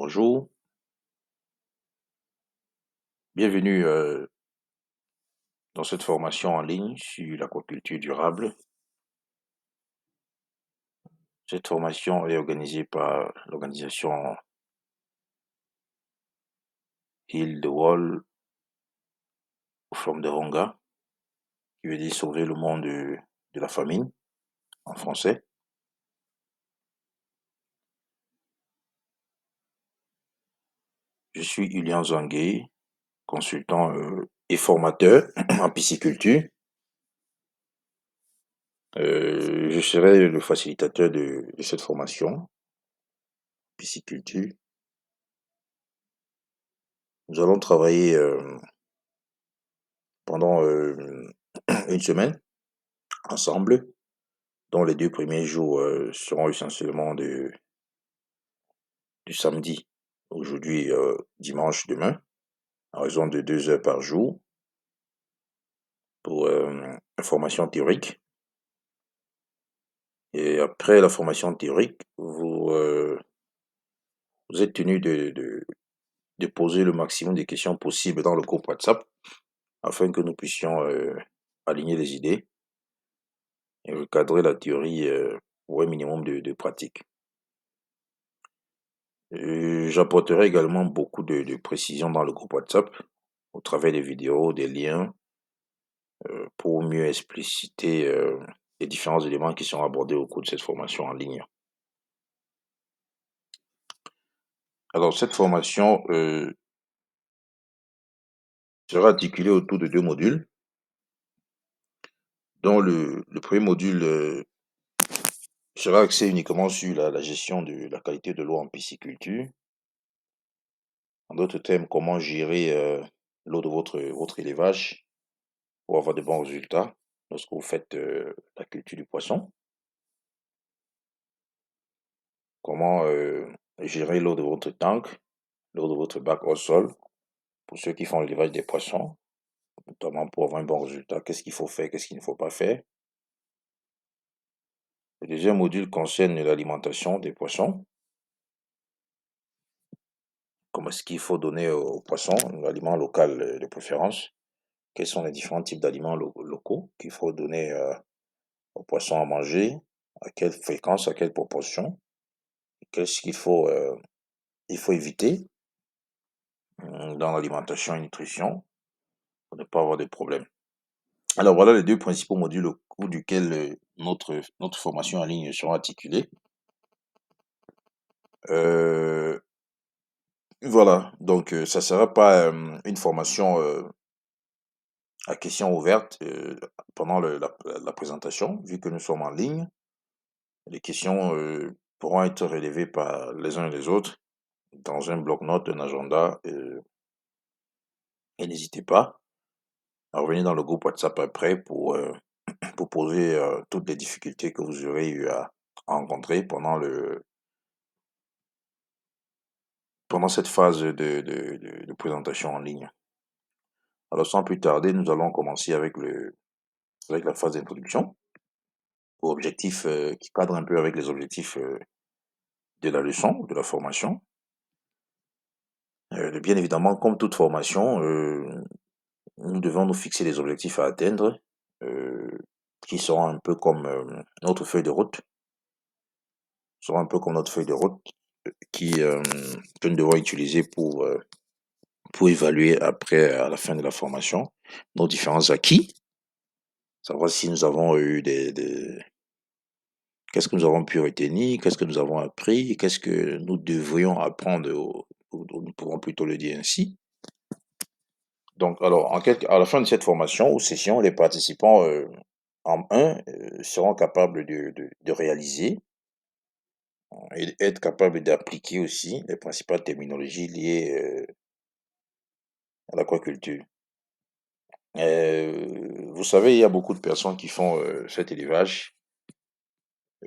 Bonjour, bienvenue dans cette formation en ligne sur l'aquaculture durable. Cette formation est organisée par l'organisation Heal the World from the Hunger, qui veut dire sauver le monde de la famine en français. Je suis Julien Zanguet, consultant et formateur en pisciculture. Je serai le facilitateur de cette formation, pisciculture. Nous allons travailler pendant une semaine ensemble, dont les 2 premiers jours seront essentiellement du samedi, aujourd'hui dimanche demain, à raison de 2 heures par jour pour la formation théorique. Et après la formation théorique, vous êtes tenu de poser le maximum de questions possibles dans le groupe WhatsApp afin que nous puissions aligner les idées et recadrer la théorie pour un minimum de pratique. J'apporterai également beaucoup de précisions dans le groupe WhatsApp au travers des vidéos, des liens, pour mieux expliciter les différents éléments qui sont abordés au cours de cette formation en ligne. Alors, cette formation sera articulée autour de 2 modules, dont le premier module sera axé uniquement sur la gestion de la qualité de l'eau en pisciculture. En d'autres termes, comment gérer l'eau de votre élevage pour avoir de bons résultats lorsque vous faites la culture du poisson. Comment gérer l'eau de votre tank, l'eau de votre bac au sol, pour ceux qui font l'élevage des poissons, notamment pour avoir un bon résultat. Qu'est-ce qu'il faut faire, qu'est-ce qu'il ne faut pas faire. Le deuxième module concerne l'alimentation des poissons. Comment est-ce qu'il faut donner aux poissons un aliment local de préférence? Quels sont les différents types d'aliments locaux qu'il faut donner aux poissons à manger? À quelle fréquence, à quelle proportion? Qu'est-ce il faut éviter dans l'alimentation et nutrition pour ne pas avoir de problèmes. Alors voilà les 2 principaux modules au cours duquel notre formation en ligne sera articulée. Euh, voilà, donc ça sera pas une formation à questions ouvertes pendant la présentation, vu que nous sommes en ligne. Les questions pourront être relevées par les uns et les autres dans un bloc-notes, un agenda, et n'hésitez pas à revenir dans le groupe WhatsApp après pour poser toutes les difficultés que vous aurez eu à rencontrer pendant cette phase de présentation en ligne. Alors sans plus tarder, nous allons commencer avec la phase d'introduction, aux objectifs qui cadrent un peu avec les objectifs de la leçon, de la formation. Bien évidemment, comme toute formation, nous devons nous fixer des objectifs à atteindre euh, qui seront un peu comme notre feuille de route, seront un peu comme notre feuille de route que nous devons utiliser pour évaluer après, à la fin de la formation, nos différents acquis, savoir si nous avons eu qu'est-ce que nous avons pu retenir, qu'est-ce que nous avons appris, qu'est-ce que nous devrions apprendre, ou nous pouvons plutôt le dire ainsi. Donc, alors, à la fin de cette formation ou session, les participants en seront capables de réaliser et être capables d'appliquer aussi les principales terminologies liées à l'aquaculture. Vous savez, il y a beaucoup de personnes qui font cet élevage,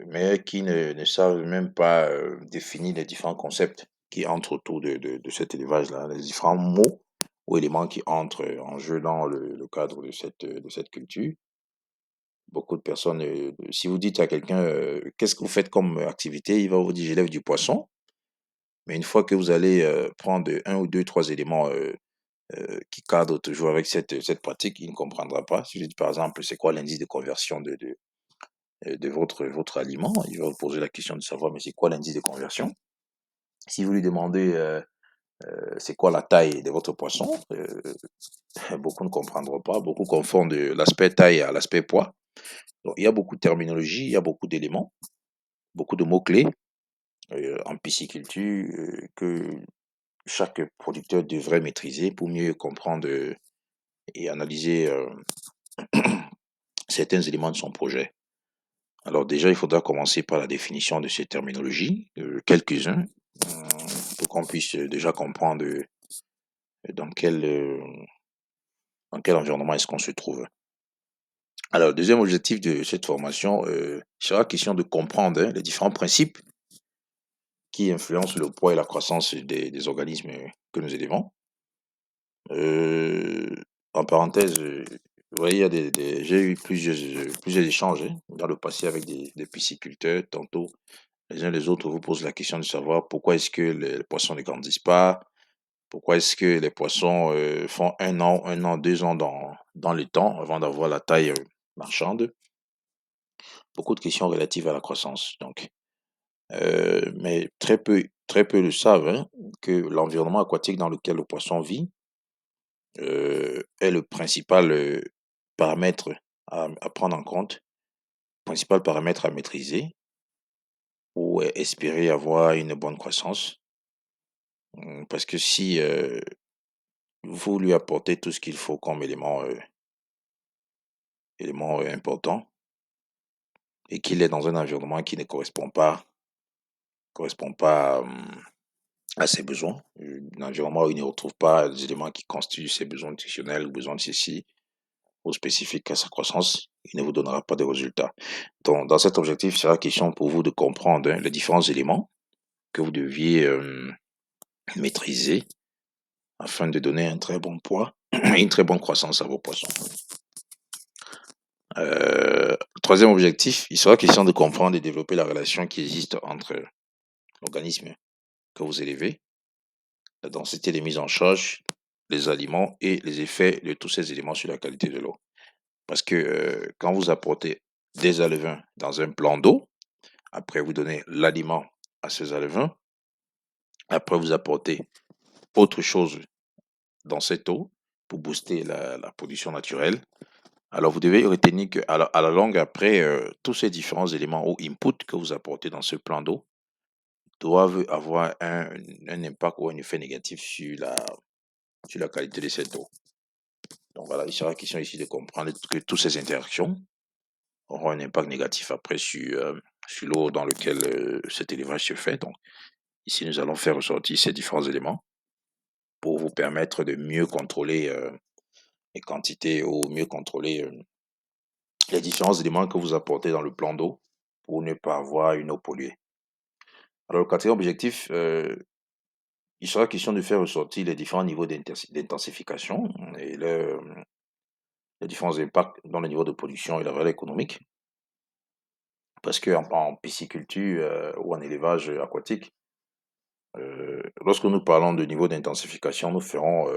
mais qui ne savent même pas définir les différents concepts qui entrent autour de cet élevage-là, les différents mots ou éléments qui entrent en jeu dans le cadre de cette culture. Beaucoup de personnes, si vous dites à quelqu'un, qu'est-ce que vous faites comme activité, il va vous dire, j'élève du poisson. Mais une fois que vous allez prendre un ou deux, trois éléments qui cadrent toujours avec cette pratique, il ne comprendra pas. Si je dis par exemple, c'est quoi l'indice de conversion de votre aliment, il va vous poser la question de savoir, mais c'est quoi l'indice de conversion? Si vous lui demandez c'est quoi la taille de votre poisson, beaucoup ne comprendront pas, beaucoup confondent l'aspect taille à l'aspect poids. Donc, il y a beaucoup de terminologie, il y a beaucoup d'éléments, beaucoup de mots-clés en pisciculture que chaque producteur devrait maîtriser pour mieux comprendre et analyser certains éléments de son projet. Alors déjà, il faudra commencer par la définition de ces terminologies, quelques-uns, pour qu'on puisse déjà comprendre dans dans quel environnement est-ce qu'on se trouve. Alors, le deuxième objectif de cette formation sera question de comprendre les différents principes qui influencent le poids et la croissance des organismes que nous élevons. Euh, En parenthèse, vous voyez, il y a j'ai eu plusieurs échanges dans le passé avec des pisciculteurs. Tantôt, les uns les autres vous posent la question de savoir pourquoi est-ce que les poissons ne grandissent pas, pourquoi est-ce que les poissons font un an, 2 ans dans le temps avant d'avoir la taille marchande. Beaucoup de questions relatives à la croissance. Donc, mais très peu le savent que l'environnement aquatique dans lequel le poisson vit est le principal paramètre à prendre en compte, principal paramètre à maîtriser pour espérer avoir une bonne croissance. Parce que si vous lui apportez tout ce qu'il faut comme élément important et qu'il est dans un environnement qui ne correspond pas à ses besoins, un environnement où il ne retrouve pas les éléments qui constituent ses besoins nutritionnels ou besoins de ceci, ou spécifiques à sa croissance, il ne vous donnera pas de résultats. Donc, dans cet objectif, il sera question pour vous de comprendre les différents éléments que vous deviez maîtriser afin de donner un très bon poids et une très bonne croissance à vos poissons. Troisième objectif, il sera question de comprendre et développer la relation qui existe entre l'organisme que vous élevez, la densité des mises en charge, les aliments et les effets de tous ces éléments sur la qualité de l'eau. Parce que quand vous apportez des alevins dans un plan d'eau, après vous donnez l'aliment à ces alevins, après vous apportez autre chose dans cette eau pour booster la production naturelle. Alors vous devez retenir qu'à à la longue, après, tous ces différents éléments ou inputs que vous apportez dans ce plan d'eau doivent avoir un impact ou un effet négatif sur la qualité de cette eau. Donc voilà, il sera question ici de comprendre que toutes ces interactions auront un impact négatif après sur l'eau dans laquelle cet élevage se fait. Donc ici, nous allons faire ressortir ces différents éléments pour vous permettre de mieux contrôler les quantités ou mieux contrôler les différents éléments que vous apportez dans le plan d'eau pour ne pas avoir une eau polluée. Alors, le quatrième objectif, il sera question de faire ressortir les différents niveaux d'intensification et les différents impacts dans le niveau de production et la valeur économique. Parce qu'en pisciculture ou en élevage aquatique, lorsque nous parlons de niveau d'intensification, nous faisons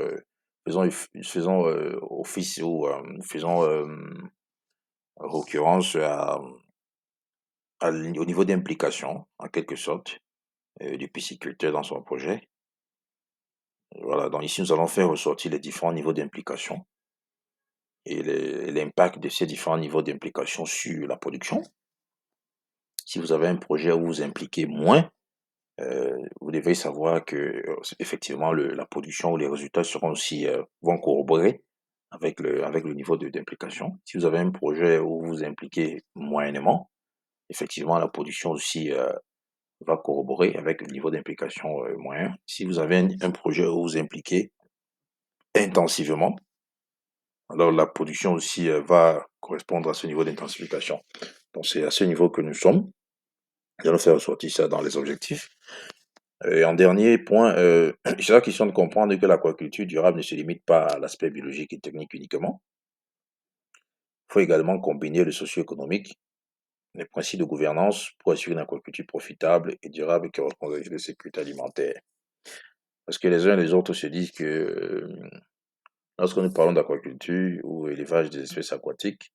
office ou nous faisons occurrence au niveau d'implication, en quelque sorte, du pisciculteur dans son projet. Voilà, donc ici, nous allons faire ressortir les différents niveaux d'implication et l'impact de ces différents niveaux d'implication sur la production. Si vous avez un projet où vous impliquez moins, vous devez savoir que effectivement la production ou les résultats seront aussi vont corroborer avec le niveau d'implication. Si vous avez un projet où vous vous impliquez moyennement, effectivement la production aussi va corroborer avec le niveau d'implication moyen. Si vous avez un projet où vous vous impliquez intensivement, alors la production aussi va correspondre à ce niveau d'intensification. Donc c'est à ce niveau que nous sommes. Nous allons faire ressortir ça dans les objectifs. Et en dernier point, il sera question de comprendre que l'aquaculture durable ne se limite pas à l'aspect biologique et technique uniquement. Il faut également combiner le socio-économique les principes de gouvernance pour assurer une aquaculture profitable et durable qui répond aux enjeux de sécurité alimentaire. Parce que les uns et les autres se disent que lorsque nous parlons d'aquaculture ou élevage des espèces aquatiques,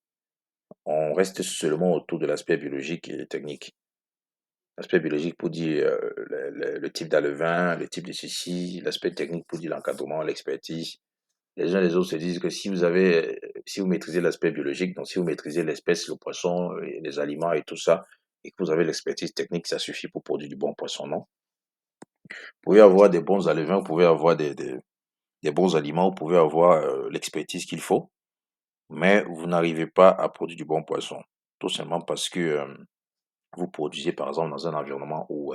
on reste seulement autour de l'aspect biologique et technique. L'aspect biologique pour dire le type d'alevin, le type de ceci, l'aspect technique pour dire l'encadrement, l'expertise. Les uns et les autres se disent que si vous maîtrisez l'aspect biologique, donc si vous maîtrisez l'espèce, le poisson, les aliments et tout ça, et que vous avez l'expertise technique, ça suffit pour produire du bon poisson, non? Vous pouvez avoir des bons alevins, vous pouvez avoir des bons aliments, vous pouvez avoir l'expertise qu'il faut, mais vous n'arrivez pas à produire du bon poisson. Tout simplement parce que vous produisez, par exemple, dans un environnement où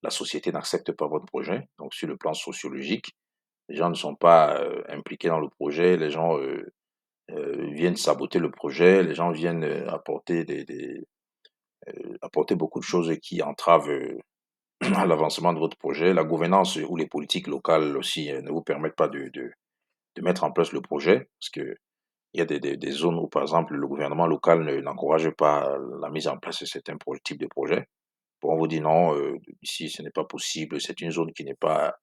la société n'accepte pas votre projet, donc sur le plan sociologique, les gens ne sont pas impliqués dans le projet, les gens viennent saboter le projet, les gens viennent apporter beaucoup de choses qui entravent à l'avancement de votre projet. La gouvernance ou les politiques locales aussi ne vous permettent pas de mettre en place le projet, parce que il y a des zones où, par exemple, le gouvernement local n'encourage pas la mise en place de certains types de projets. Bon, on vous dit non, ici ce n'est pas possible, c'est une zone qui n'est pas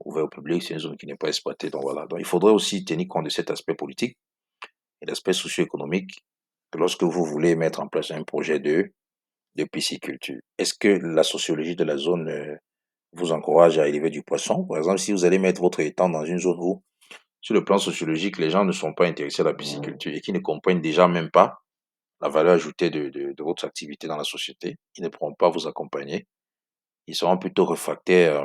ouverte au public, c'est une zone qui n'est pas exploitée. Donc voilà. Donc il faudrait aussi tenir compte de cet aspect politique et l'aspect socio-économique que lorsque vous voulez mettre en place un projet de pisciculture. Est-ce que la sociologie de la zone vous encourage à élever du poisson? Par exemple, si vous allez mettre votre étang dans une zone où, sur le plan sociologique, les gens ne sont pas intéressés à la pisciculture et qui ne comprennent déjà même pas la valeur ajoutée de votre activité dans la société, ils ne pourront pas vous accompagner. Ils seront plutôt réfractaires,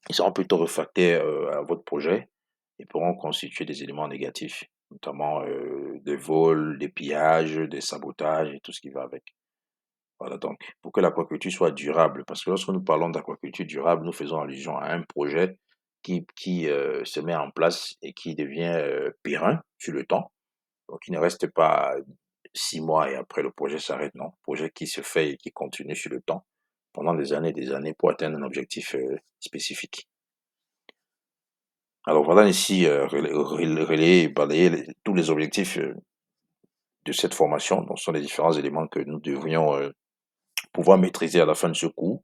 à votre projet et pourront constituer des éléments négatifs, notamment des vols, des pillages, des sabotages et tout ce qui va avec. Voilà donc, pour que l'aquaculture soit durable, parce que lorsque nous parlons d'aquaculture durable, nous faisons allusion à un projet qui se met en place et qui devient périn sur le temps. Donc, il ne reste pas 6 mois et après le projet s'arrête, non. Projet qui se fait et qui continue sur le temps pendant des années pour atteindre un objectif spécifique. Alors voilà ici relayer et balayer tous les objectifs de cette formation. Donc, ce sont les différents éléments que nous devrions pouvoir maîtriser à la fin de ce cours,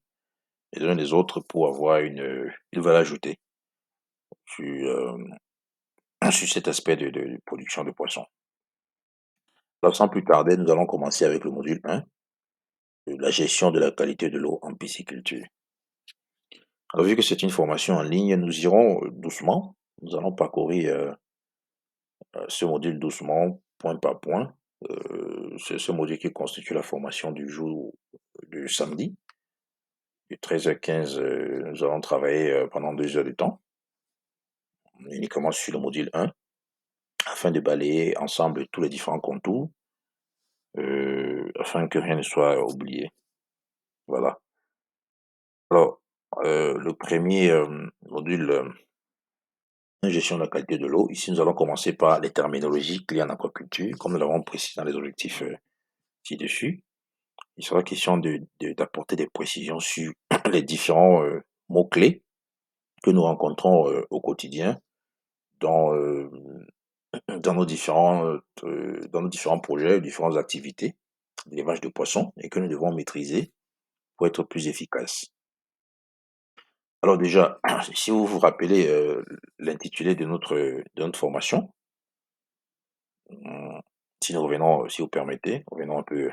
les uns des autres, pour avoir une valeur ajoutée sur, sur cet aspect de production de poissons. Alors sans plus tarder, nous allons commencer avec le module 1, la gestion de la qualité de l'eau en pisciculture. Alors vu que c'est une formation en ligne, nous irons doucement. Nous allons parcourir ce module doucement, point par point. C'est ce module qui constitue la formation du jour du samedi. De 13h15, nous allons travailler pendant 2 heures de temps, uniquement sur le module 1, afin de balayer ensemble tous les différents contours, afin que rien ne soit oublié. Voilà. Alors, le premier module, gestion de la qualité de l'eau. Ici, nous allons commencer par les terminologies liées en aquaculture, comme nous l'avons précisé dans les objectifs ci-dessus. Il sera question d'apporter des précisions sur les différents mots-clés que nous rencontrons au quotidien dans, dans nos différents projets, différentes activités d'élevage de poissons et que nous devons maîtriser pour être plus efficaces. Alors déjà, si vous vous rappelez l'intitulé de notre formation, si nous revenons, si vous permettez, revenons un peu,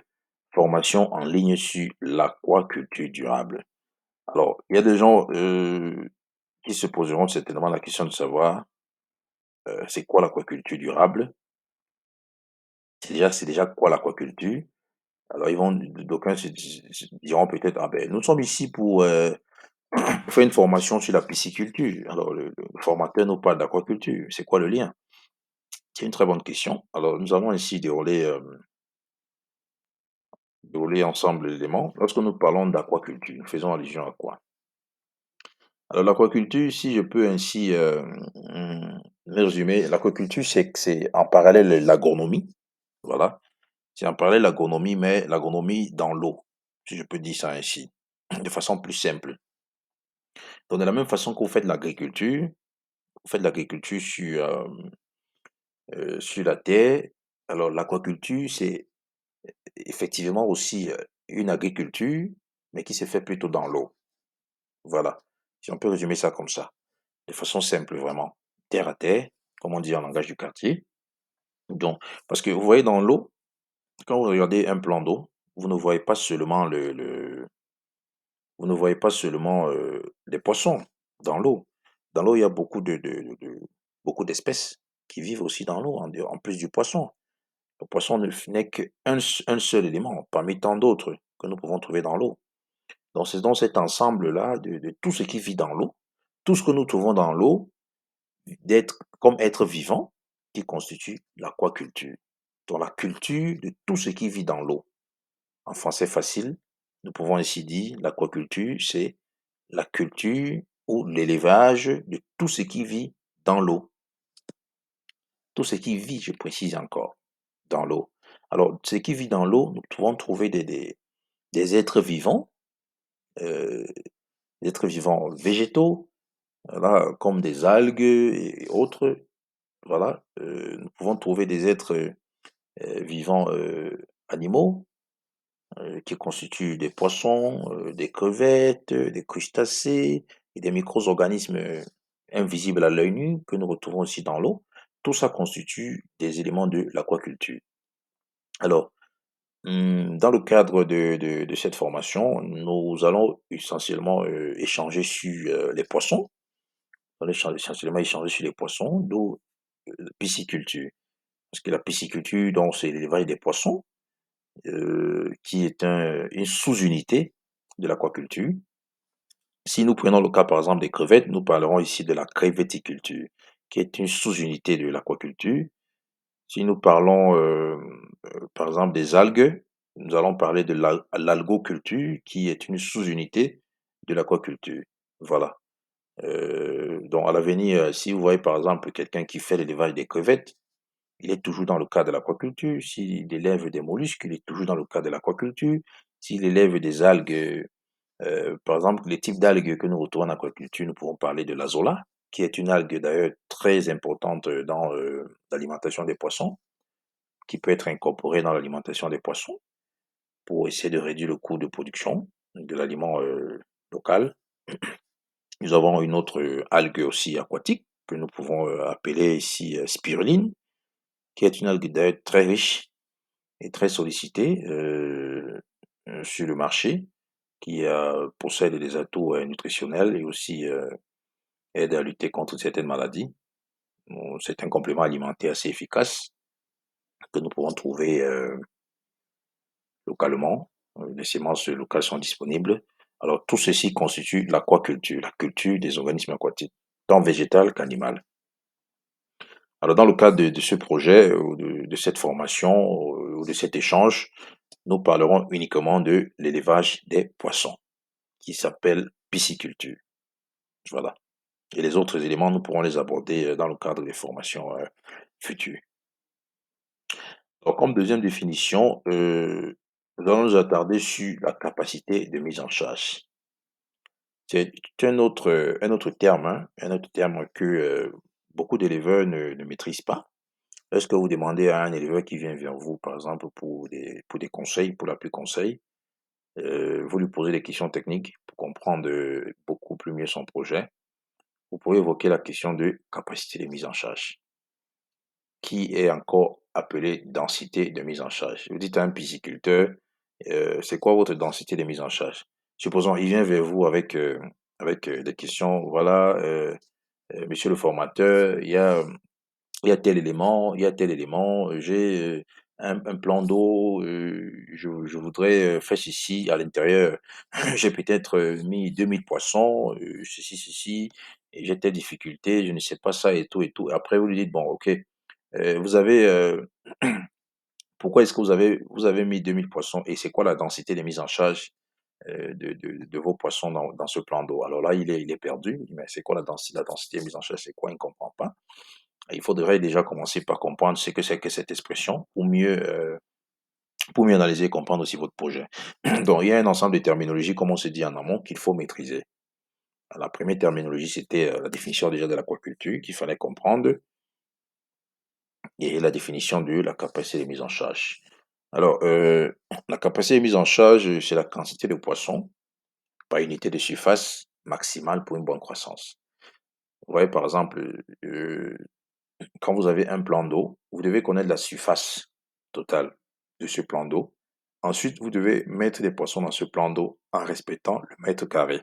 formation en ligne sur l'aquaculture durable. Alors, il y a des gens qui se poseront certainement la question de savoir c'est quoi l'aquaculture durable? C'est déjà quoi l'aquaculture? Alors, d'aucuns diront peut-être, ah ben, nous sommes ici pour faire une formation sur la pisciculture. Alors, le formateur nous parle d'aquaculture. C'est quoi le lien? C'est une très bonne question. Alors, nous allons ici dérouler ensemble l'élément. Lorsque nous parlons d'aquaculture, nous faisons allusion à quoi? Alors, l'aquaculture, si je peux ainsi résumer, l'aquaculture, c'est en parallèle l'agronomie. Voilà. C'est en parallèle l'agronomie, mais l'agronomie dans l'eau, si je peux dire ça ainsi, de façon plus simple. Donc, de la même façon que vous faites l'agriculture, vous faites l'agriculture sur la terre. Alors, l'aquaculture, c'est effectivement aussi une agriculture, mais qui se fait plutôt dans l'eau. Voilà. Si on peut résumer ça comme ça, de façon simple, vraiment. Terre à terre, comme on dit en langage du quartier. Donc, parce que vous voyez dans l'eau, quand vous regardez un plan d'eau, vous ne voyez pas seulement vous ne voyez pas seulement les poissons dans l'eau. Dans l'eau, il y a beaucoup beaucoup d'espèces qui vivent aussi dans l'eau, en plus du poisson. Le poisson n'est qu'un seul élément parmi tant d'autres que nous pouvons trouver dans l'eau. Donc, c'est dans cet ensemble-là de tout ce qui vit dans l'eau, tout ce que nous trouvons dans l'eau, d'être comme être vivant, qui constitue l'aquaculture. Donc, la culture de tout ce qui vit dans l'eau. En français facile, nous pouvons ainsi dire l'aquaculture, c'est la culture ou l'élevage de tout ce qui vit dans l'eau. Tout ce qui vit, je précise encore, dans l'eau. Alors, ce qui vit dans l'eau, nous pouvons trouver des êtres vivants, euh, des êtres vivants végétaux, voilà, comme des algues et autres. Voilà, nous pouvons trouver des êtres vivants animaux qui constituent des poissons, des crevettes, des crustacés et des micro-organismes invisibles à l'œil nu que nous retrouvons aussi dans l'eau. Tout ça constitue des éléments de l'aquaculture. Alors, dans le cadre de cette formation, nous allons essentiellement échanger sur les poissons. On va essentiellement échanger sur les poissons, d'où pisciculture. Parce que la pisciculture, donc, c'est l'élevage des poissons, qui est une sous-unité de l'aquaculture. Si nous prenons le cas, par exemple, des crevettes, nous parlerons ici de la crevetticulture, qui est une sous-unité de l'aquaculture. Si nous parlons, par exemple, des algues, nous allons parler de l'algoculture, qui est une sous-unité de l'aquaculture. Voilà. Donc, à l'avenir, si vous voyez, par exemple, quelqu'un qui fait l'élevage des crevettes, il est toujours dans le cadre de l'aquaculture. S'il élève des mollusques, il est toujours dans le cadre de l'aquaculture. S'il élève des algues, par exemple, les types d'algues que nous retrouvons en aquaculture, nous pouvons parler de l'azola, qui est une algue d'ailleurs très importante dans l'alimentation des poissons, qui peut être incorporée dans l'alimentation des poissons pour essayer de réduire le coût de production de l'aliment local. Nous avons une autre algue aussi aquatique que nous pouvons appeler ici spiruline, qui est une algue d'ailleurs très riche et très sollicitée sur le marché, qui possède des atouts nutritionnels et aussi aide à lutter contre certaines maladies. Bon, c'est un complément alimentaire assez efficace que nous pouvons trouver localement. Les semences locales sont disponibles. Alors, tout ceci constitue l'aquaculture, la culture des organismes aquatiques, tant végétal qu'animal. Alors, dans le cadre de ce projet, ou de cette formation, ou de cet échange, nous parlerons uniquement de l'élevage des poissons, qui s'appelle pisciculture. Voilà. Et les autres éléments, nous pourrons les aborder dans le cadre des formations futures. Donc, comme deuxième définition, nous allons nous attarder sur la capacité de mise en charge. C'est un autre terme, hein, un autre terme que beaucoup d'éleveurs ne maîtrisent pas. Lorsque vous demandez à un éleveur qui vient vers vous, par exemple, pour des conseils, pour l'appui conseil, vous lui posez des questions techniques pour comprendre beaucoup plus mieux son projet. Vous pouvez évoquer la question de capacité de mise en charge, qui est encore appelée densité de mise en charge. Vous dites à un pisciculteur, c'est quoi votre densité de mise en charge? Supposons, il vient vers vous avec des questions, voilà, monsieur le formateur, il y a tel élément, il y a tel élément, j'ai un plan d'eau, je voudrais faire ceci à l'intérieur. J'ai peut-être mis 2000 poissons, ceci, et j'ai telle difficulté, je ne sais pas ça et tout et tout. Et après, vous lui dites, bon, ok, vous avez, pourquoi est-ce que vous avez mis 2000 poissons et c'est quoi la densité de mise en charge de vos poissons dans ce plan d'eau? Alors là, il est perdu, il dit, mais c'est quoi la densité de mise en charge, c'est quoi, il ne comprend pas. Il faudrait déjà commencer par comprendre ce que c'est que cette expression pour mieux analyser et comprendre aussi votre projet. Donc, il y a un ensemble de terminologies, comme on se dit en amont, qu'il faut maîtriser. La première terminologie, c'était la définition déjà de l'aquaculture qu'il fallait comprendre et la définition de la capacité de mise en charge. Alors, la capacité de mise en charge, c'est la quantité de poissons par unité de surface maximale pour une bonne croissance. Vous voyez, par exemple, quand vous avez un plan d'eau, vous devez connaître la surface totale de ce plan d'eau. Ensuite, vous devez mettre des poissons dans ce plan d'eau en respectant le mètre carré.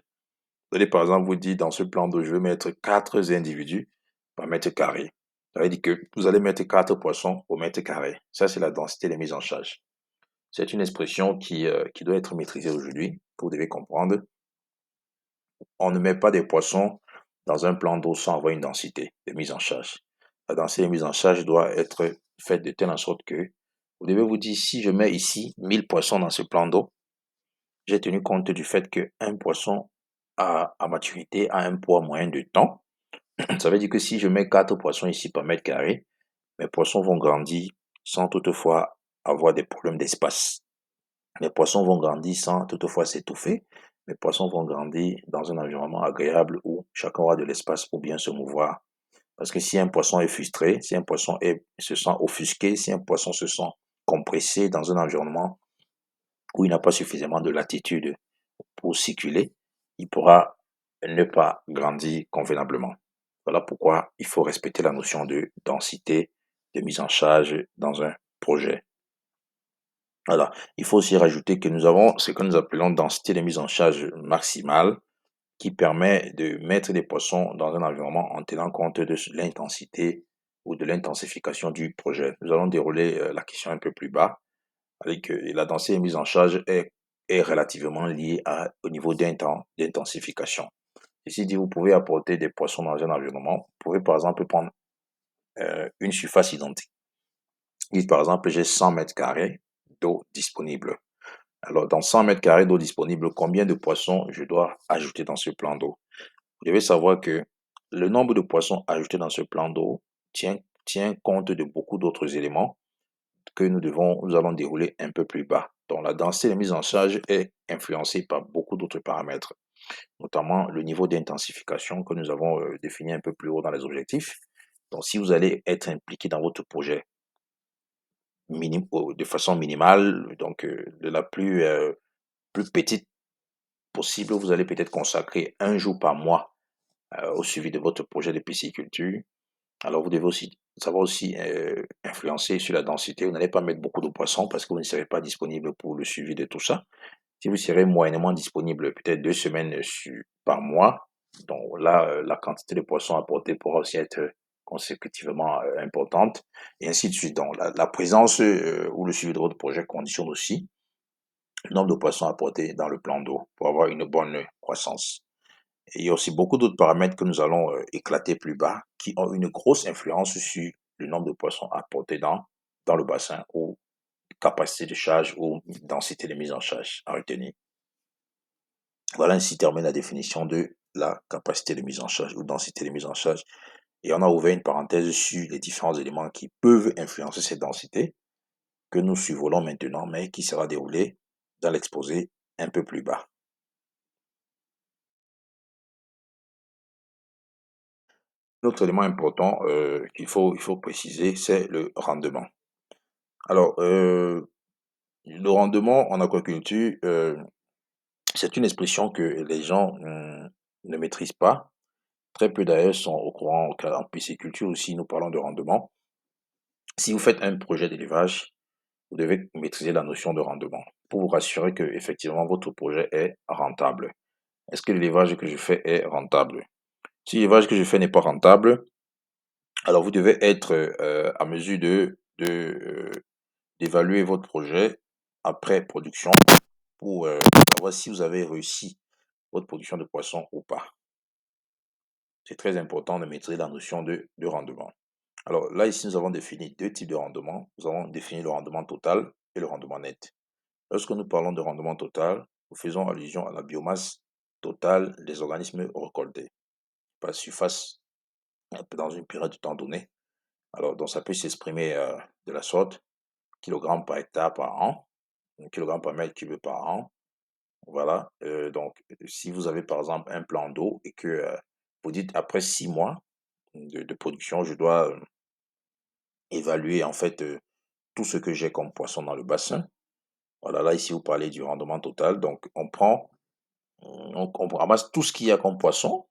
Vous allez, par exemple, vous dire, dans ce plan d'eau, je vais mettre 4 individus par mètre carré. Ça veut dire que vous allez mettre 4 poissons au mètre carré. Ça, c'est la densité de mise en charge. C'est une expression qui doit être maîtrisée aujourd'hui, que vous devez comprendre. On ne met pas des poissons dans un plan d'eau sans avoir une densité de mise en charge. La densité de mise en charge doit être faite de telle sorte que vous devez vous dire, si je mets ici 1000 poissons dans ce plan d'eau, j'ai tenu compte du fait qu'un poisson à maturité a un poids moyen de temps. Ça veut dire que si je mets 4 poissons ici par mètre carré, mes poissons vont grandir sans toutefois avoir des problèmes d'espace. Les poissons vont grandir sans toutefois s'étouffer. Les poissons vont grandir dans un environnement agréable où chacun aura de l'espace pour bien se mouvoir. Parce que si un poisson est frustré, si un poisson se sent offusqué, si un poisson se sent compressé dans un environnement où il n'a pas suffisamment de latitude pour circuler, il pourra ne pas grandir convenablement. Voilà pourquoi il faut respecter la notion de densité de mise en charge dans un projet. Voilà. Il faut aussi rajouter que nous avons ce que nous appelons densité de mise en charge maximale qui permet de mettre des poissons dans un environnement en tenant compte de l'intensité ou de l'intensification du projet. Nous allons dérouler la question un peu plus bas avec la densité de mise en charge est relativement liée au niveau d'intensification. Ceci dit, vous pouvez apporter des poissons dans un environnement. Vous pouvez par exemple prendre une surface identique. Dites par exemple, j'ai 100 mètres carrés d'eau disponible. Alors, dans 100 mètres carrés d'eau disponible, combien de poissons je dois ajouter dans ce plan d'eau? Vous devez savoir que le nombre de poissons ajoutés dans ce plan d'eau tient compte de beaucoup d'autres éléments que nous allons dérouler un peu plus bas. Donc, la densité de mise en charge est influencée par beaucoup d'autres paramètres, notamment le niveau d'intensification que nous avons défini un peu plus haut dans les objectifs. Donc, si vous allez être impliqué dans votre projet de façon minimale, donc de la plus petite possible, vous allez peut-être consacrer un jour par mois au suivi de votre projet de pisciculture. Alors, vous devez aussi savoir aussi influencer sur la densité. Vous n'allez pas mettre beaucoup de poissons parce que vous ne serez pas disponible pour le suivi de tout ça. Si vous serez moyennement disponible, peut-être 2 semaines par mois, donc là, la quantité de poissons apportée pourra aussi être consécutivement importante, et ainsi de suite. Donc, la présence ou le suivi de votre projet conditionne aussi le nombre de poissons apportés dans le plan d'eau pour avoir une bonne croissance. Et il y a aussi beaucoup d'autres paramètres que nous allons éclater plus bas qui ont une grosse influence sur le nombre de poissons apportés dans le bassin ou capacité de charge ou densité de mise en charge à retenir. Voilà ainsi termine la définition de la capacité de mise en charge ou densité de mise en charge. Et on a ouvert une parenthèse sur les différents éléments qui peuvent influencer cette densité que nous survolons maintenant, mais qui sera déroulée dans l'exposé un peu plus bas. L'autre élément important qu'il faut préciser, c'est le rendement. Alors, le rendement en aquaculture, c'est une expression que les gens ne maîtrisent pas. Très peu d'ailleurs sont au courant qu'en pisciculture aussi, nous parlons de rendement. Si vous faites un projet d'élevage, vous devez maîtriser la notion de rendement pour vous rassurer que effectivement votre projet est rentable. Est-ce que l'élevage que je fais est rentable? Si l'élevage que je fais n'est pas rentable, alors vous devez être à mesure d'évaluer votre projet après production pour savoir si vous avez réussi votre production de poisson ou pas. C'est très important de maîtriser la notion de rendement. Alors là, ici, nous avons défini deux types de rendement. Nous avons défini le rendement total et le rendement net. Lorsque nous parlons de rendement total, nous faisons allusion à la biomasse totale des organismes récoltés par surface dans une période de temps donnée. Alors, donc ça peut s'exprimer de la sorte, kilogramme par hectare par an, kilogramme par mètre cube par an. Voilà. Donc, si vous avez par exemple un plan d'eau et que vous dites après 6 mois de production, je dois évaluer en fait tout ce que j'ai comme poisson dans le bassin. Voilà, là, ici, vous parlez du rendement total. Donc, on ramasse tout ce qu'il y a comme poisson.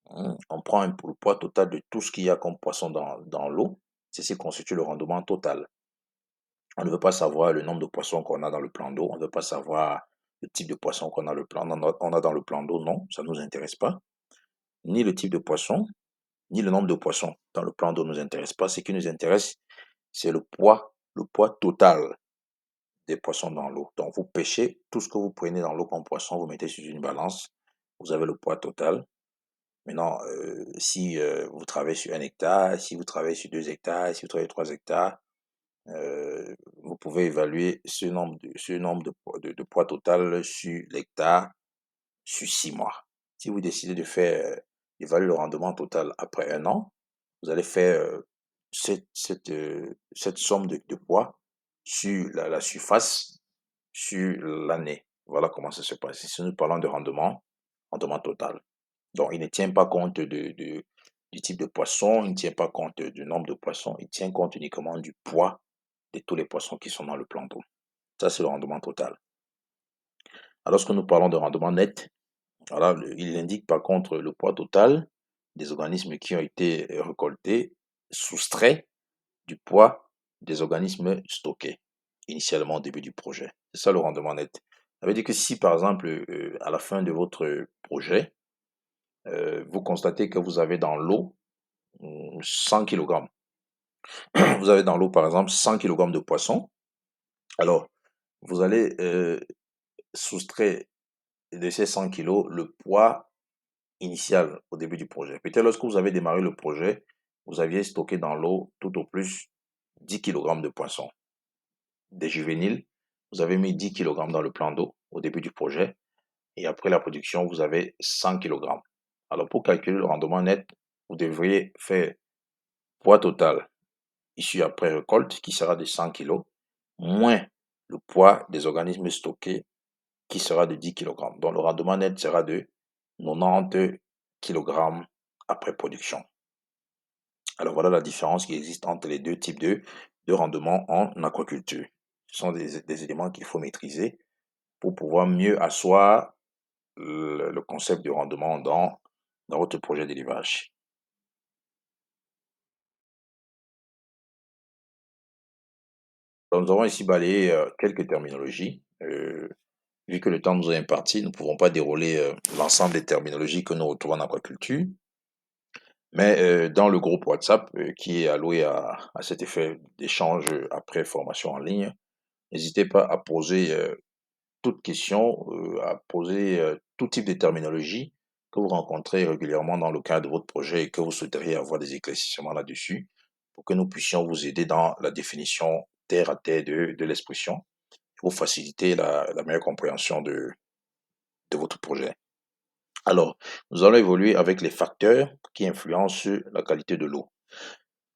On prend le poids total de tout ce qu'il y a comme poisson dans l'eau. C'est ce qui constitue le rendement total. On ne veut pas savoir le nombre de poissons qu'on a dans le plan d'eau. On ne veut pas savoir le type de poisson qu'on a, on a dans le plan d'eau. Non, ça ne nous intéresse pas. Ni le type de poisson, ni le nombre de poissons dans le plan d'eau ne nous intéresse pas. Ce qui nous intéresse, c'est le poids total des poissons dans l'eau. Donc, vous pêchez tout ce que vous prenez dans l'eau comme poisson, vous mettez sur une balance, vous avez le poids total. Maintenant, si vous travaillez sur 1 hectare, si vous travaillez sur 2 hectares, si vous travaillez 3 hectares, vous pouvez évaluer ce nombre de poids total sur l'hectare sur 6 mois. Si vous décidez de faire évaluer le rendement total après 1 an, vous allez faire cette somme de poids sur la surface sur l'année. Voilà comment ça se passe. Si nous parlons de rendement total. Donc, il ne tient pas compte du type de poisson, il ne tient pas compte du nombre de poissons, il tient compte uniquement du poids de tous les poissons qui sont dans le plan d'eau. Ça, c'est le rendement total. Alors, lorsque nous parlons de rendement net, voilà, il indique par contre le poids total des organismes qui ont été récoltés, soustraits du poids des organismes stockés initialement au début du projet. C'est ça le rendement net. Ça veut dire que si par exemple, à la fin de votre projet, vous constatez que vous avez dans l'eau 100 kg. Vous avez dans l'eau par exemple 100 kg de poisson. Alors, vous allez soustraire de ces 100 kilos le poids initial au début du projet. Peut-être lorsque vous avez démarré le projet, vous aviez stocké dans l'eau tout au plus 10 kg de poissons. Des juvéniles, vous avez mis 10 kg dans le plan d'eau au début du projet et après la production, vous avez 100 kg. Alors pour calculer le rendement net, vous devriez faire poids total issu après récolte qui sera de 100 kg moins le poids des organismes stockés qui sera de 10 kg. Donc le rendement net sera de 90 kg après production. Alors voilà la différence qui existe entre les deux types de rendement en aquaculture. Ce sont des éléments qu'il faut maîtriser pour pouvoir mieux asseoir le concept de rendement dans votre projet d'élevage. Donc, nous avons ici balayé quelques terminologies. Vu que le temps nous est imparti, nous ne pouvons pas dérouler l'ensemble des terminologies que nous retrouvons en aquaculture. Mais dans le groupe WhatsApp qui est alloué à cet effet d'échange après formation en ligne, n'hésitez pas à poser toute question, à poser tout type de terminologie que vous rencontrez régulièrement dans le cadre de votre projet et que vous souhaiteriez avoir des éclaircissements là-dessus pour que nous puissions vous aider dans la définition terre à terre de l'expression pour faciliter la meilleure compréhension de votre projet. Alors, nous allons évoluer avec les facteurs qui influencent la qualité de l'eau.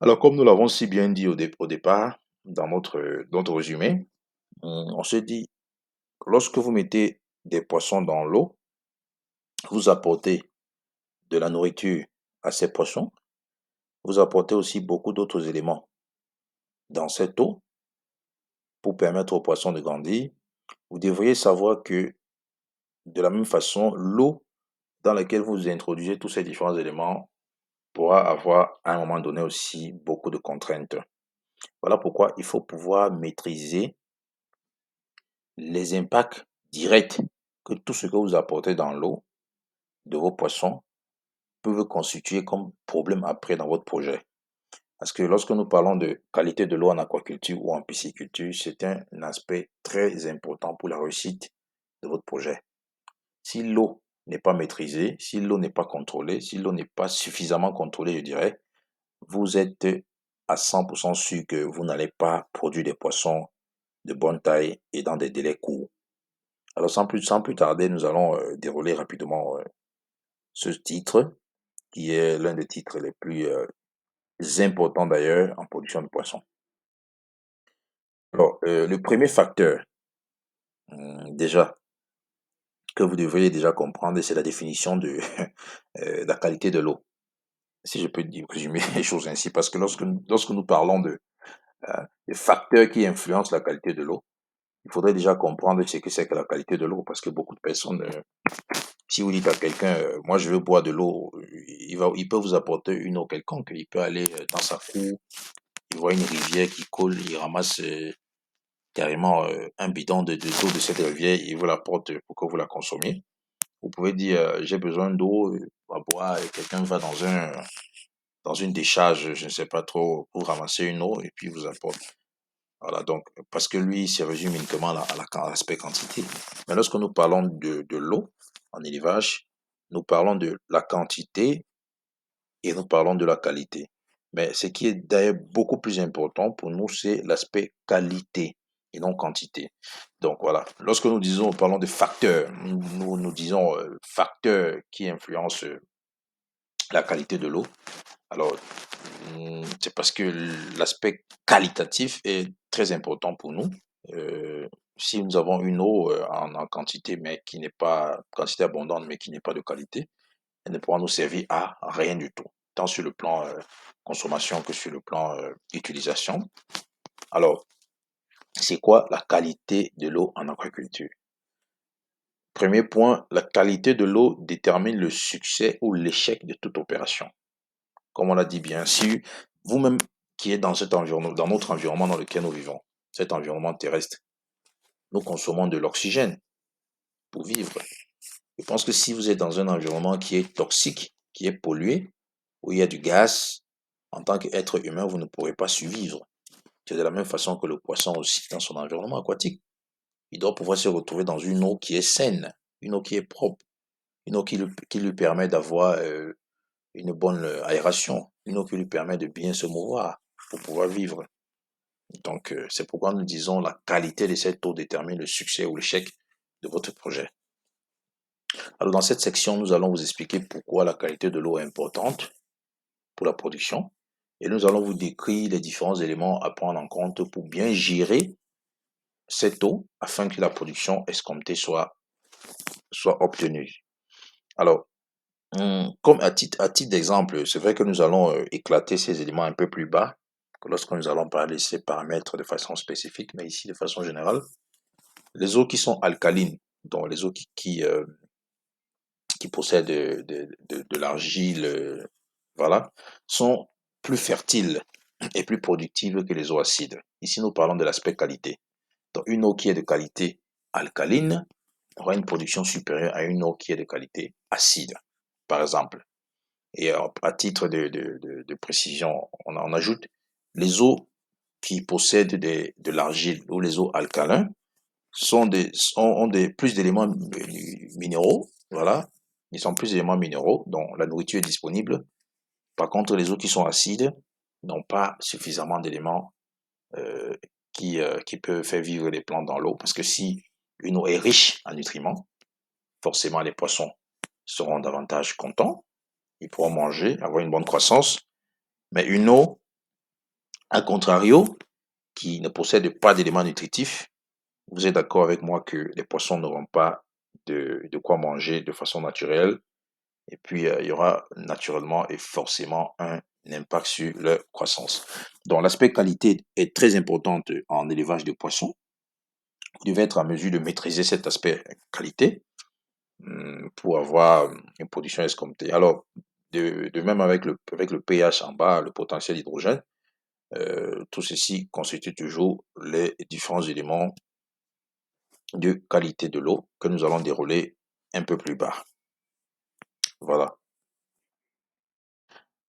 Alors, comme nous l'avons si bien dit au départ, dans notre résumé, on se dit que lorsque vous mettez des poissons dans l'eau, vous apportez de la nourriture à ces poissons, vous apportez aussi beaucoup d'autres éléments dans cette eau pour permettre aux poissons de grandir. Vous devriez savoir que de la même façon, l'eau dans laquelle vous introduisez tous ces différents éléments pourra avoir à un moment donné aussi beaucoup de contraintes. Voilà pourquoi il faut pouvoir maîtriser les impacts directs que tout ce que vous apportez dans l'eau de vos poissons peuvent constituer comme problème après dans votre projet. Parce que lorsque nous parlons de qualité de l'eau en aquaculture ou en pisciculture, c'est un aspect très important pour la réussite de votre projet. Si l'eau n'est pas maîtrisée, si l'eau n'est pas contrôlée, si l'eau n'est pas suffisamment contrôlée, je dirais, vous êtes à 100% sûr que vous n'allez pas produire des poissons de bonne taille et dans des délais courts. Alors sans plus tarder, nous allons dérouler rapidement ce titre, qui est l'un des titres les plus importants d'ailleurs en production de poissons. Alors, le premier facteur, déjà, que vous devriez déjà comprendre, c'est la définition de la qualité de l'eau. Si je peux résumer les choses ainsi, parce que lorsque nous parlons hein, les facteurs qui influencent la qualité de l'eau. Il faudrait déjà comprendre ce que c'est que la qualité de l'eau, parce que beaucoup de personnes, si vous dites à quelqu'un, moi je veux boire de l'eau, il peut vous apporter une eau quelconque. Il peut aller dans sa cour, il voit une rivière qui coule, il ramasse carrément un bidon d'eau de cette rivière, il vous l'apporte pour que vous la consommiez. Vous pouvez dire, j'ai besoin d'eau à boire, et quelqu'un va dans une décharge, je ne sais pas trop, pour ramasser une eau et puis vous apporte. Voilà, donc, parce que lui, il se résume uniquement à l'aspect quantité. Mais lorsque nous parlons de l'eau en élevage, nous parlons de la quantité et nous parlons de la qualité. Mais ce qui est d'ailleurs beaucoup plus important pour nous, c'est l'aspect qualité et non quantité. Donc voilà, lorsque nous disons, parlons de facteurs, nous disons facteurs qui influencent la qualité de l'eau. Alors, c'est parce que l'aspect qualitatif est très important pour nous. Euh, si nous avons une eau en quantité, mais qui n'est pas quantité abondante, mais qui n'est pas de qualité, elle ne pourra nous servir à rien du tout, tant sur le plan consommation que sur le plan utilisation. Alors, c'est quoi la qualité de l'eau en aquaculture? Premier point, la qualité de l'eau détermine le succès ou l'échec de toute opération. Comme on l'a dit bien, si vous-même qui êtes dans cet environnement, dans notre environnement dans lequel nous vivons, cet environnement terrestre, nous consommons de l'oxygène pour vivre. Je pense que si vous êtes dans un environnement qui est toxique, qui est pollué, où il y a du gaz, en tant qu'être humain, vous ne pourrez pas survivre. C'est de la même façon que le poisson aussi dans son environnement aquatique. Il doit pouvoir se retrouver dans une eau qui est saine, une eau qui est propre, une eau qui lui permet d'avoir une bonne aération, une eau qui lui permet de bien se mouvoir pour pouvoir vivre. Donc, c'est pourquoi nous disons la qualité de cette eau détermine le succès ou l'échec de votre projet. Alors, dans cette section, nous allons vous expliquer pourquoi la qualité de l'eau est importante pour la production et nous allons vous décrire les différents éléments à prendre en compte pour bien gérer cette eau afin que la production escomptée soit obtenue. Alors, comme à titre d'exemple, c'est vrai que nous allons éclater ces éléments un peu plus bas que lorsque nous allons parler de ces paramètres de façon spécifique, mais ici, de façon générale, les eaux qui sont alcalines, donc les eaux qui possèdent de l'argile, voilà, sont plus fertiles et plus productives que les eaux acides. Ici, nous parlons de l'aspect qualité. Donc, une eau qui est de qualité alcaline aura une production supérieure à une eau qui est de qualité acide, par exemple. Et à titre de précision, on ajoute les eaux qui possèdent de l'argile ou les eaux alcalines ont plus d'éléments minéraux, voilà. Ils sont plus d'éléments minéraux, dont la nourriture est disponible. Par contre, les eaux qui sont acides n'ont pas suffisamment d'éléments euh, qui peuvent faire vivre les plantes dans l'eau. Parce que si une eau est riche en nutriments, forcément les poissons seront davantage contents, ils pourront manger, avoir une bonne croissance. Mais une eau, à contrario, qui ne possède pas d'éléments nutritifs, vous êtes d'accord avec moi que les poissons n'auront pas de quoi manger de façon naturelle. Et puis, il y aura naturellement et forcément un impact sur leur croissance. Donc, l'aspect qualité est très important en élevage de poissons. Vous devez être en mesure de maîtriser cet aspect qualité pour avoir une production escomptée. Alors, de même avec le pH en bas, le potentiel d'hydrogène, tout ceci constitue toujours les différents éléments de qualité de l'eau que nous allons dérouler un peu plus bas. Voilà.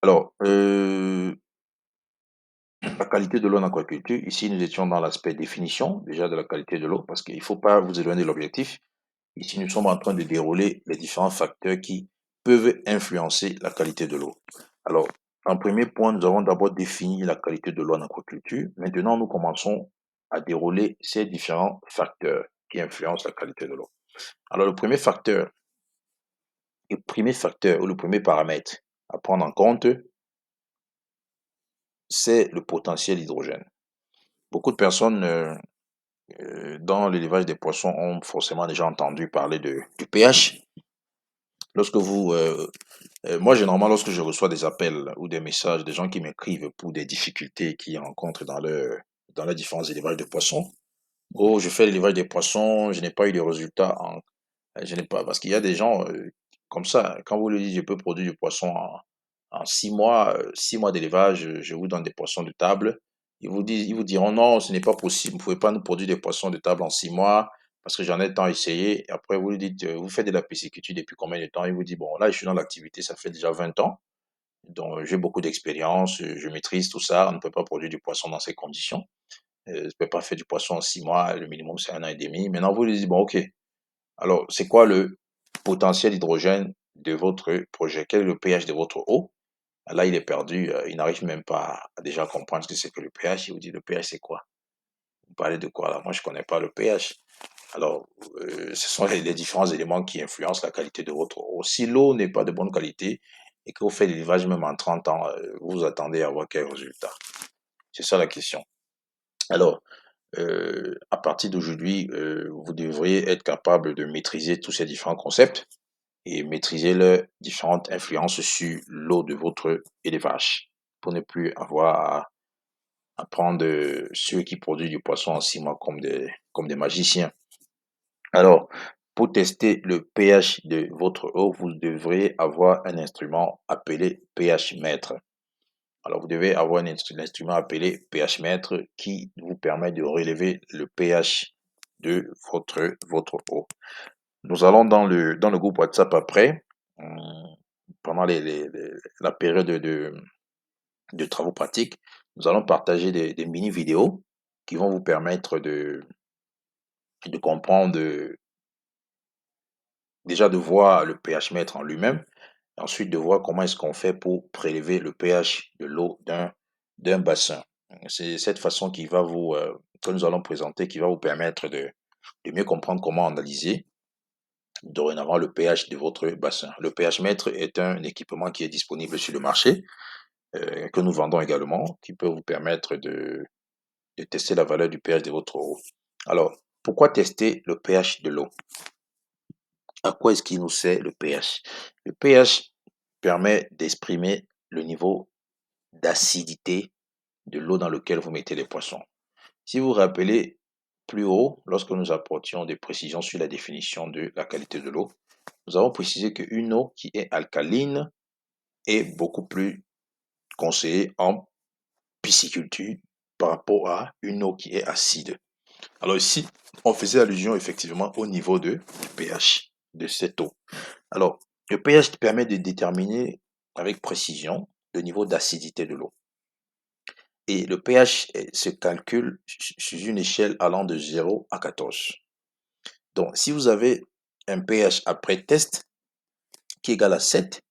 Alors, la qualité de l'eau en aquaculture, ici nous étions dans l'aspect définition déjà de la qualité de l'eau parce qu'il ne faut pas vous éloigner de l'objectif. Ici, nous sommes en train de dérouler les différents facteurs qui peuvent influencer la qualité de l'eau. Alors, en premier point, nous avons d'abord défini la qualité de l'eau en aquaculture. Maintenant, nous commençons à dérouler ces différents facteurs qui influencent la qualité de l'eau. Alors, le premier facteur ou le premier paramètre à prendre en compte, c'est le potentiel hydrogène. Beaucoup de personnes dans l'élevage des poissons ont forcément déjà entendu parler du pH. Lorsque vous Moi, généralement, lorsque je reçois des appels ou des messages des gens qui m'écrivent pour des difficultés qu'ils rencontrent dans les différents élevages de poissons, oh, je fais l'élevage des poissons, je n'ai pas eu de résultats je n'ai pas, parce qu'il y a des gens comme ça, quand vous lui dites je peux produire du poisson en 6 mois, 6 mois d'élevage, je vous donne des poissons de table. Ils vous diront non, ce n'est pas possible, vous ne pouvez pas nous produire des poissons de table en 6 mois parce que j'en ai tant essayé. Et après, vous lui dites, vous faites de la pisciculture depuis combien de temps? Il vous dit, bon, là, je suis dans l'activité, ça fait déjà 20 ans. Donc, j'ai beaucoup d'expérience, je maîtrise tout ça. On ne peut pas produire du poisson dans ces conditions. Je ne peux pas faire du poisson en 6 mois, le minimum, c'est 1 an et demi. Maintenant, vous lui dites, bon, OK, alors, c'est quoi le potentiel hydrogène de votre projet? Quel est le pH de votre eau? Là, il est perdu, il n'arrive même pas à déjà comprendre ce que c'est que le pH. Il vous dit, le pH, c'est quoi? Vous parlez de quoi là? Moi, je ne connais pas le pH. Alors, ce sont les différents éléments qui influencent la qualité de votre eau. Si l'eau n'est pas de bonne qualité et que vous faites l'élevage même en 30 ans, vous attendez à avoir quel résultat? C'est ça la question. Alors, à partir d'aujourd'hui, vous devriez être capable de maîtriser tous ces différents concepts et maîtriser leurs différentes influences sur l'eau de votre élevage pour ne plus avoir à prendre ceux qui produisent du poisson en 6 mois comme des magiciens. Alors, pour tester le pH de votre eau, vous devrez avoir un instrument appelé pH mètre. Alors, vous devez avoir un instrument appelé pH mètre qui vous permet de relever le pH de votre eau. Nous allons dans le groupe WhatsApp après, pendant la période de travaux pratiques, nous allons partager des mini-vidéos qui vont vous permettre de comprendre, déjà de voir le pH mètre en lui-même, et ensuite de voir comment est-ce qu'on fait pour prélever le pH de l'eau d'un bassin. C'est cette façon que nous allons présenter qui va vous permettre de mieux comprendre comment analyser dorénavant le pH de votre bassin. Le pH mètre est un équipement qui est disponible sur le marché, que nous vendons également, qui peut vous permettre de tester la valeur du pH de votre eau. Alors, pourquoi tester le pH de l'eau? À quoi est-ce qu'il nous sert le pH? Le pH permet d'exprimer le niveau d'acidité de l'eau dans laquelle vous mettez les poissons. Si vous vous rappelez plus haut, lorsque nous apportions des précisions sur la définition de la qualité de l'eau, nous avons précisé qu'une eau qui est alcaline est beaucoup plus conseillée en pisciculture par rapport à une eau qui est acide. Alors ici, on faisait allusion effectivement au niveau du pH de cette eau. Alors, le pH permet de déterminer avec précision le niveau d'acidité de l'eau. Et le pH se calcule sur une échelle allant de 0 à 14. Donc, si vous avez un pH après test qui est égal à 7,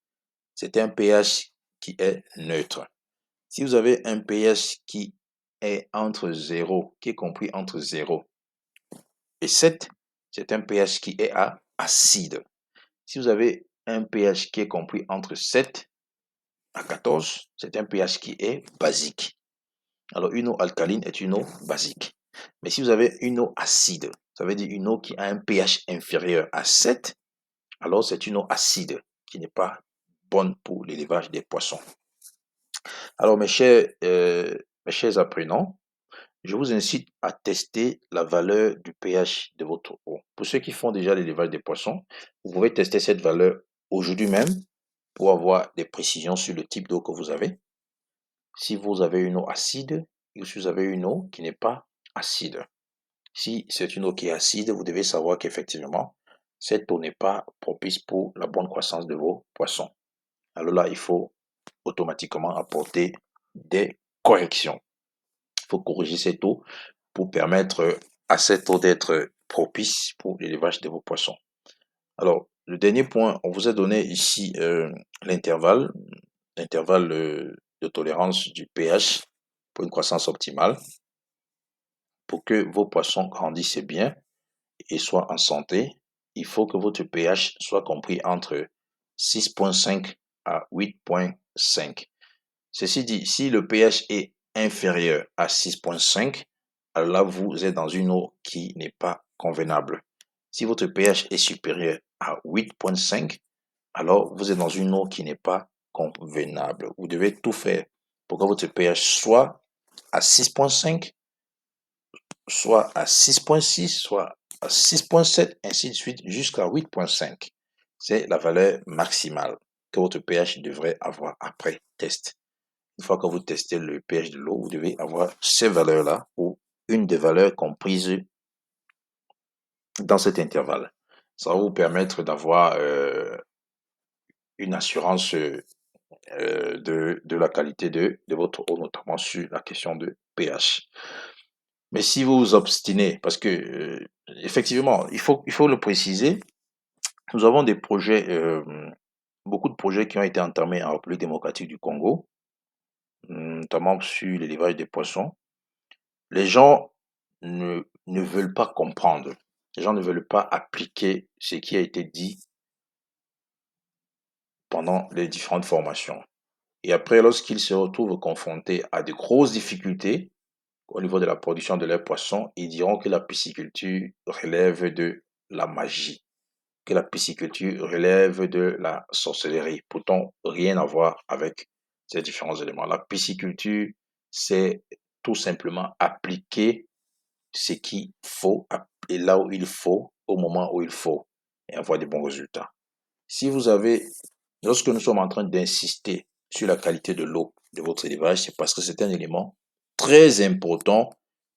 c'est un pH qui est neutre. Si vous avez un pH qui est entre 0, qui est compris entre 0 et 7, c'est un pH qui est acide. Si vous avez un pH qui est compris entre 7 à 14, c'est un pH qui est basique. Alors, une eau alcaline est une eau basique. Mais si vous avez une eau acide, ça veut dire une eau qui a un pH inférieur à 7, alors c'est une eau acide qui n'est pas bonne pour l'élevage des poissons. Alors, mes chers apprenants, je vous incite à tester la valeur du pH de votre eau. Pour ceux qui font déjà l'élevage des poissons, vous pouvez tester cette valeur aujourd'hui même pour avoir des précisions sur le type d'eau que vous avez. Si vous avez une eau acide ou si vous avez une eau qui n'est pas acide. Si c'est une eau qui est acide, vous devez savoir qu'effectivement, cette eau n'est pas propice pour la bonne croissance de vos poissons. Alors là, il faut automatiquement apporter des corrections. Il faut corriger cette eau pour permettre à cette eau d'être propice pour l'élevage de vos poissons. Alors, le dernier point, on vous a donné ici l'intervalle de tolérance du pH pour une croissance optimale. Pour que vos poissons grandissent bien et soient en santé, il faut que votre pH soit compris entre 6,5 à 8,5. Ceci dit, si le pH est inférieur à 6,5, alors là, vous êtes dans une eau qui n'est pas convenable. Si votre pH est supérieur à 8,5, alors vous êtes dans une eau qui n'est pas convenable. Vous devez tout faire pour que votre pH soit à 6,5, soit à 6,6, soit à 6,7, ainsi de suite, jusqu'à 8,5. C'est la valeur maximale que votre pH devrait avoir après test. Une fois que vous testez le pH de l'eau, vous devez avoir ces valeurs-là ou une des valeurs comprises dans cet intervalle. Ça va vous permettre d'avoir une assurance de la qualité de votre eau, notamment sur la question de pH. Mais si vous vous obstinez, parce que effectivement, il faut le préciser, nous avons des projets, beaucoup de projets qui ont été entamés en République démocratique du Congo, notamment sur l'élevage des poissons. Les gens ne veulent pas comprendre. Les gens ne veulent pas appliquer ce qui a été dit pendant les différentes formations. Et après, lorsqu'ils se retrouvent confrontés à de grosses difficultés au niveau de la production de leurs poissons, ils diront que la pisciculture relève de la magie, que la pisciculture relève de la sorcellerie. Pourtant, rien à voir avec ces différents éléments. La pisciculture, c'est tout simplement appliquer ce qu'il faut et là où il faut, au moment où il faut, et avoir de bons résultats. Si vous avez, lorsque nous sommes en train d'insister sur la qualité de l'eau de votre élevage, c'est parce que c'est un élément très important.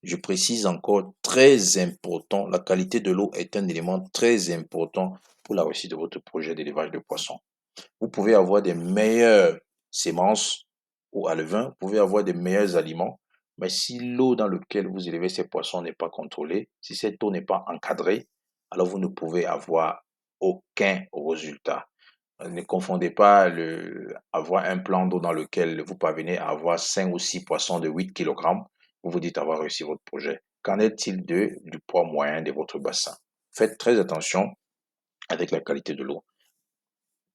Je précise encore, très important. La qualité de l'eau est un élément très important pour la réussite de votre projet d'élevage de poissons. Vous pouvez avoir des meilleures semences ou alevins, vous pouvez avoir des meilleurs aliments, mais si l'eau dans laquelle vous élevez ces poissons n'est pas contrôlée, si cette eau n'est pas encadrée, alors vous ne pouvez avoir aucun résultat. Ne confondez pas avoir un plan d'eau dans lequel vous parvenez à avoir 5 ou 6 poissons de 8 kg. Vous vous dites avoir réussi votre projet. Qu'en est-il du poids moyen de votre bassin? Faites très attention avec la qualité de l'eau.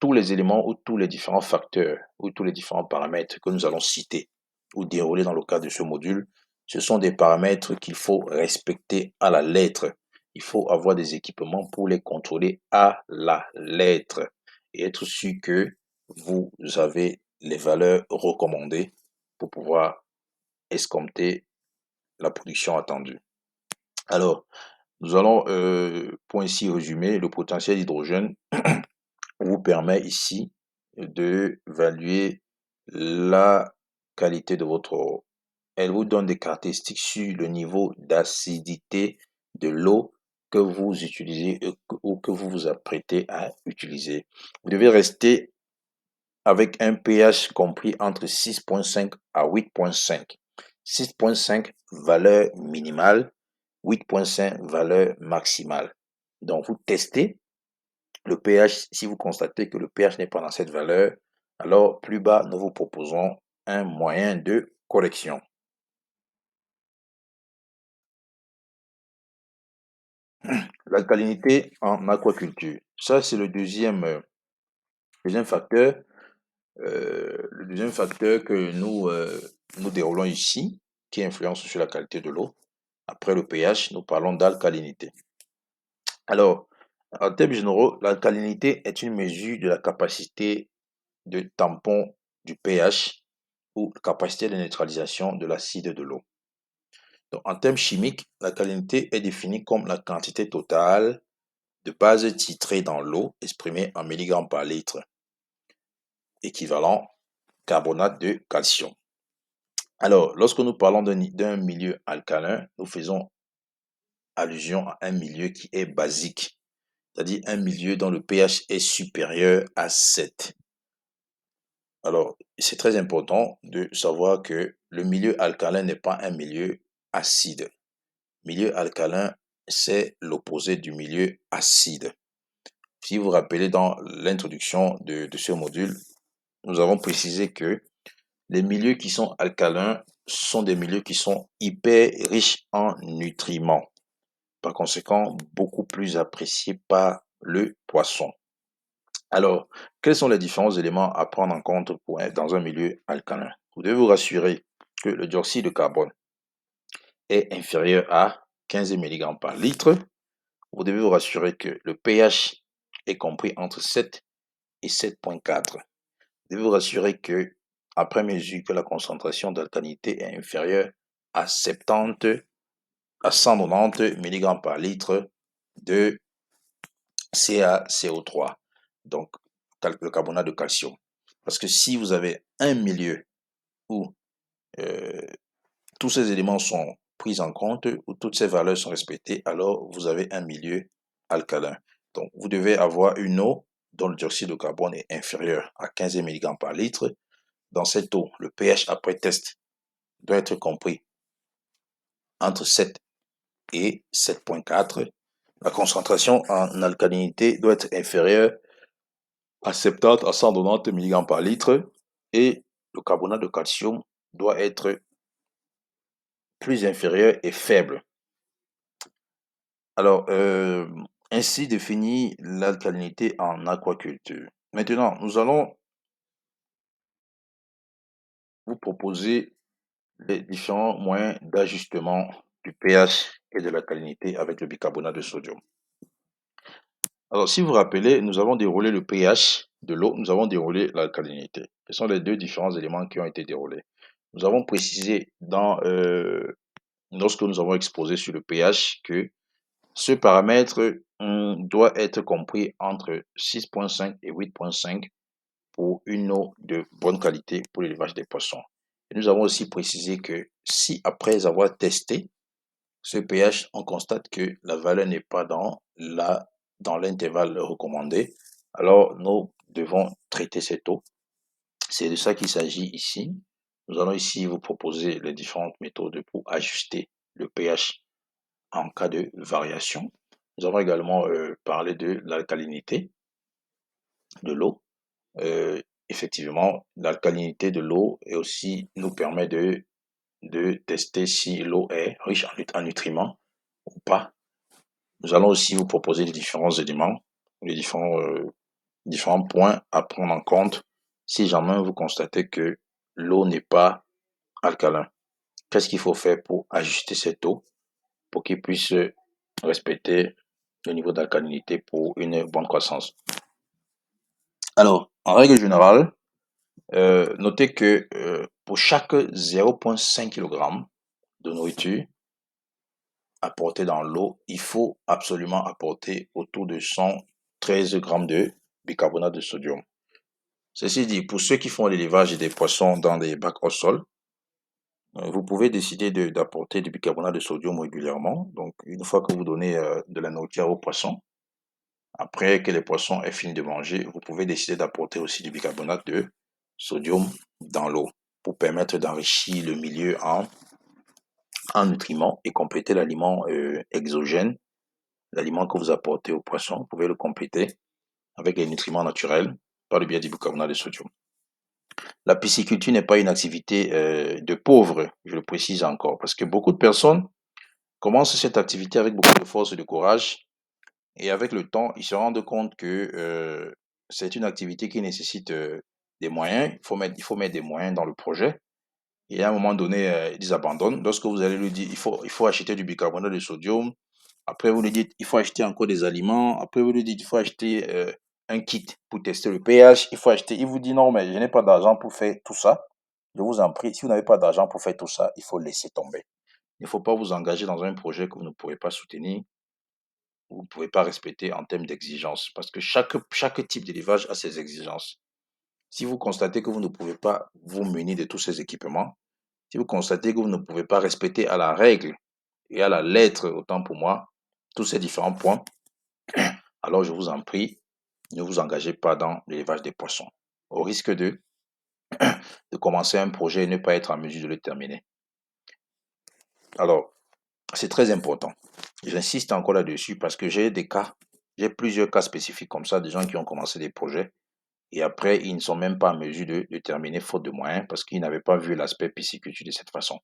Tous les éléments ou tous les différents facteurs ou tous les différents paramètres que nous allons citer ou dérouler dans le cadre de ce module, ce sont des paramètres qu'il faut respecter à la lettre. Il faut avoir des équipements pour les contrôler à la lettre et être sûr que vous avez les valeurs recommandées pour pouvoir escompter la production attendue. Alors, nous allons, pour ainsi résumer, le potentiel d'hydrogène vous permet ici d'évaluer la qualité de votre eau. Elle vous donne des caractéristiques sur le niveau d'acidité de l'eau que vous utilisez ou que vous vous apprêtez à utiliser. Vous devez rester avec un pH compris entre 6,5 à 8,5. 6,5 valeur minimale, 8,5 valeur maximale. Donc, vous testez le pH, si vous constatez que le pH n'est pas dans cette valeur, alors plus bas, nous vous proposons un moyen de correction. L'alcalinité en aquaculture. Ça, c'est le deuxième facteur. Le deuxième facteur que nous déroulons ici, qui influence sur la qualité de l'eau. Après le pH, nous parlons d'alcalinité. Alors, en termes généraux, l'alcalinité est une mesure de la capacité de tampon du pH ou capacité de neutralisation de l'acide de l'eau. Donc, en termes chimiques, l'alcalinité est définie comme la quantité totale de base titrée dans l'eau exprimée en milligrammes par litre, équivalent carbonate de calcium. Alors, lorsque nous parlons d'un milieu alcalin, nous faisons allusion à un milieu qui est basique, c'est-à-dire un milieu dont le pH est supérieur à 7. Alors, c'est très important de savoir que le milieu alcalin n'est pas un milieu acide. Milieu alcalin, c'est l'opposé du milieu acide. Si vous vous rappelez dans l'introduction de ce module, nous avons précisé que les milieux qui sont alcalins sont des milieux qui sont hyper riches en nutriments. Par conséquent, beaucoup plus appréciés par le poisson. Alors, quels sont les différents éléments à prendre en compte dans un milieu alcalin? Vous devez vous rassurer que le dioxyde de carbone est inférieur à 15 mg par litre. Vous devez vous rassurer que le pH est compris entre 7 et 7,4. Vous devez vous rassurer que, après mesure que la concentration d'alcalinité est inférieure à 70 à 190 mg par litre de CaCO3, donc le carbonate de calcium. Parce que si vous avez un milieu où euh, tous ces éléments sont pris en compte, où toutes ces valeurs sont respectées, alors vous avez un milieu alcalin. Donc, vous devez avoir une eau dont le dioxyde de carbone est inférieur à 15 mg par litre. Dans cette eau, le pH après test doit être compris entre 7 et 7,4. La concentration en alcalinité doit être inférieure à 70 à 190 mg par litre et le carbonate de calcium doit être plus inférieur et faible. Alors, ainsi définit l'alcalinité en aquaculture. Maintenant, nous allons vous proposer les différents moyens d'ajustement du pH et de l'alcalinité avec le bicarbonate de sodium. Alors, si vous vous rappelez, nous avons déroulé le pH de l'eau, nous avons déroulé l'alcalinité. Ce sont les deux différents éléments qui ont été déroulés. Nous avons précisé lorsque nous avons exposé sur le pH que ce paramètre doit être compris entre 6,5 et 8,5 pour une eau de bonne qualité pour l'élevage des poissons. Et nous avons aussi précisé que si après avoir testé ce pH, on constate que la valeur n'est pas dans l'intervalle recommandé, alors nous devons traiter cette eau. C'est de ça qu'il s'agit ici. Nous allons ici vous proposer les différentes méthodes pour ajuster le pH en cas de variation. Nous avons également parlé de l'alcalinité de l'eau. Effectivement, l'alcalinité de l'eau et aussi nous permet de tester si l'eau est riche en nutriments ou pas. Nous allons aussi vous proposer les différents éléments, les différents points à prendre en compte si jamais vous constatez que l'eau n'est pas alcalin. Qu'est-ce qu'il faut faire pour ajuster cette eau pour qu'il puisse respecter le niveau d'alcalinité pour une bonne croissance? Alors, en règle générale, notez que pour chaque 0,5 kg de nourriture apportée dans l'eau, il faut absolument apporter autour de 113 grammes de bicarbonate de sodium. Ceci dit, pour ceux qui font l'élevage des poissons dans des bacs au sol, vous pouvez décider d'apporter du bicarbonate de sodium régulièrement. Donc, une fois que vous donnez de la nourriture aux poissons, après que les poissons aient fini de manger, vous pouvez décider d'apporter aussi du bicarbonate de sodium dans l'eau pour permettre d'enrichir le milieu en nutriments et compléter l'aliment exogène, l'aliment que vous apportez aux poissons. Vous pouvez le compléter avec les nutriments naturels par le biais du bicarbonate de sodium. La pisciculture n'est pas une activité de pauvres, je le précise encore, parce que beaucoup de personnes commencent cette activité avec beaucoup de force et de courage, et avec le temps, ils se rendent compte que c'est une activité qui nécessite des moyens. Il faut mettre des moyens dans le projet. Et à un moment donné, ils abandonnent. Lorsque vous allez lui dire, il faut acheter du bicarbonate de sodium. Après, vous lui dites, il faut acheter encore des aliments. Après, vous lui dites, il faut acheter un kit pour tester le pH. Il vous dit, non, mais je n'ai pas d'argent pour faire tout ça. Je vous en prie, si vous n'avez pas d'argent pour faire tout ça, il faut laisser tomber. Il ne faut pas vous engager dans un projet que vous ne pourrez pas soutenir, ou vous ne pouvez pas respecter en termes d'exigences. Parce que chaque type d'élevage a ses exigences. Si vous constatez que vous ne pouvez pas vous munir de tous ces équipements, si vous constatez que vous ne pouvez pas respecter à la règle et à la lettre, autant pour moi, tous ces différents points, alors je vous en prie, ne vous engagez pas dans l'élevage des poissons, au risque de commencer un projet et ne pas être en mesure de le terminer. Alors, c'est très important. J'insiste encore là-dessus parce que j'ai plusieurs cas spécifiques comme ça, des gens qui ont commencé des projets et après, ils ne sont même pas en mesure de terminer faute de moyens parce qu'ils n'avaient pas vu l'aspect pisciculture de cette façon.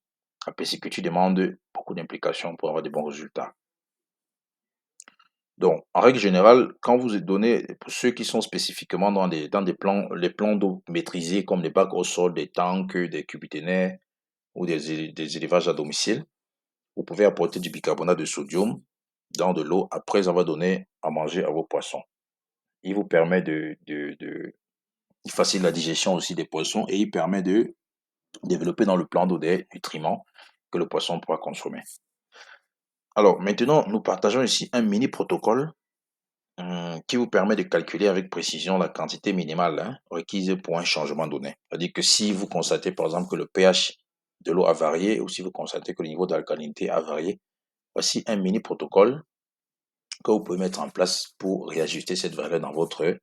La pisciculture demande beaucoup d'implications pour avoir de bons résultats. Donc, en règle générale, quand vous êtes donné, pour ceux qui sont spécifiquement dans les plans d'eau maîtrisés comme les bacs au sol, des tanks, des cubiténaires ou des élevages à domicile, vous pouvez apporter du bicarbonate de sodium dans de l'eau après avoir donné à manger à vos poissons. Il vous permet il facilite la digestion aussi des poissons et il permet de développer dans le plan d'eau des nutriments que le poisson pourra consommer. Alors maintenant, nous partageons ici un mini protocole qui vous permet de calculer avec précision la quantité minimale requise pour un changement donné. C'est-à-dire que si vous constatez par exemple que le pH de l'eau a varié ou si vous constatez que le niveau d'alcalinité a varié, voici un mini protocole que vous pouvez mettre en place pour réajuster cette valeur dans votre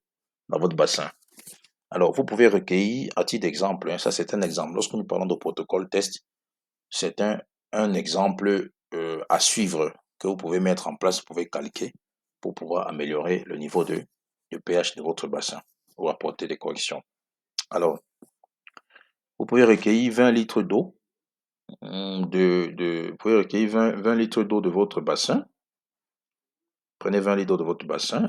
bassin. Alors, vous pouvez recueillir, à titre d'exemple, ça c'est un exemple, lorsque nous parlons de protocole test, c'est un exemple à suivre que vous pouvez mettre en place, vous pouvez calquer pour pouvoir améliorer le niveau de pH de votre bassin ou apporter des corrections. Alors, vous pouvez recueillir 20 litres d'eau, vous pouvez recueillir 20 litres d'eau de votre bassin. Prenez 20 litres d'eau de votre bassin.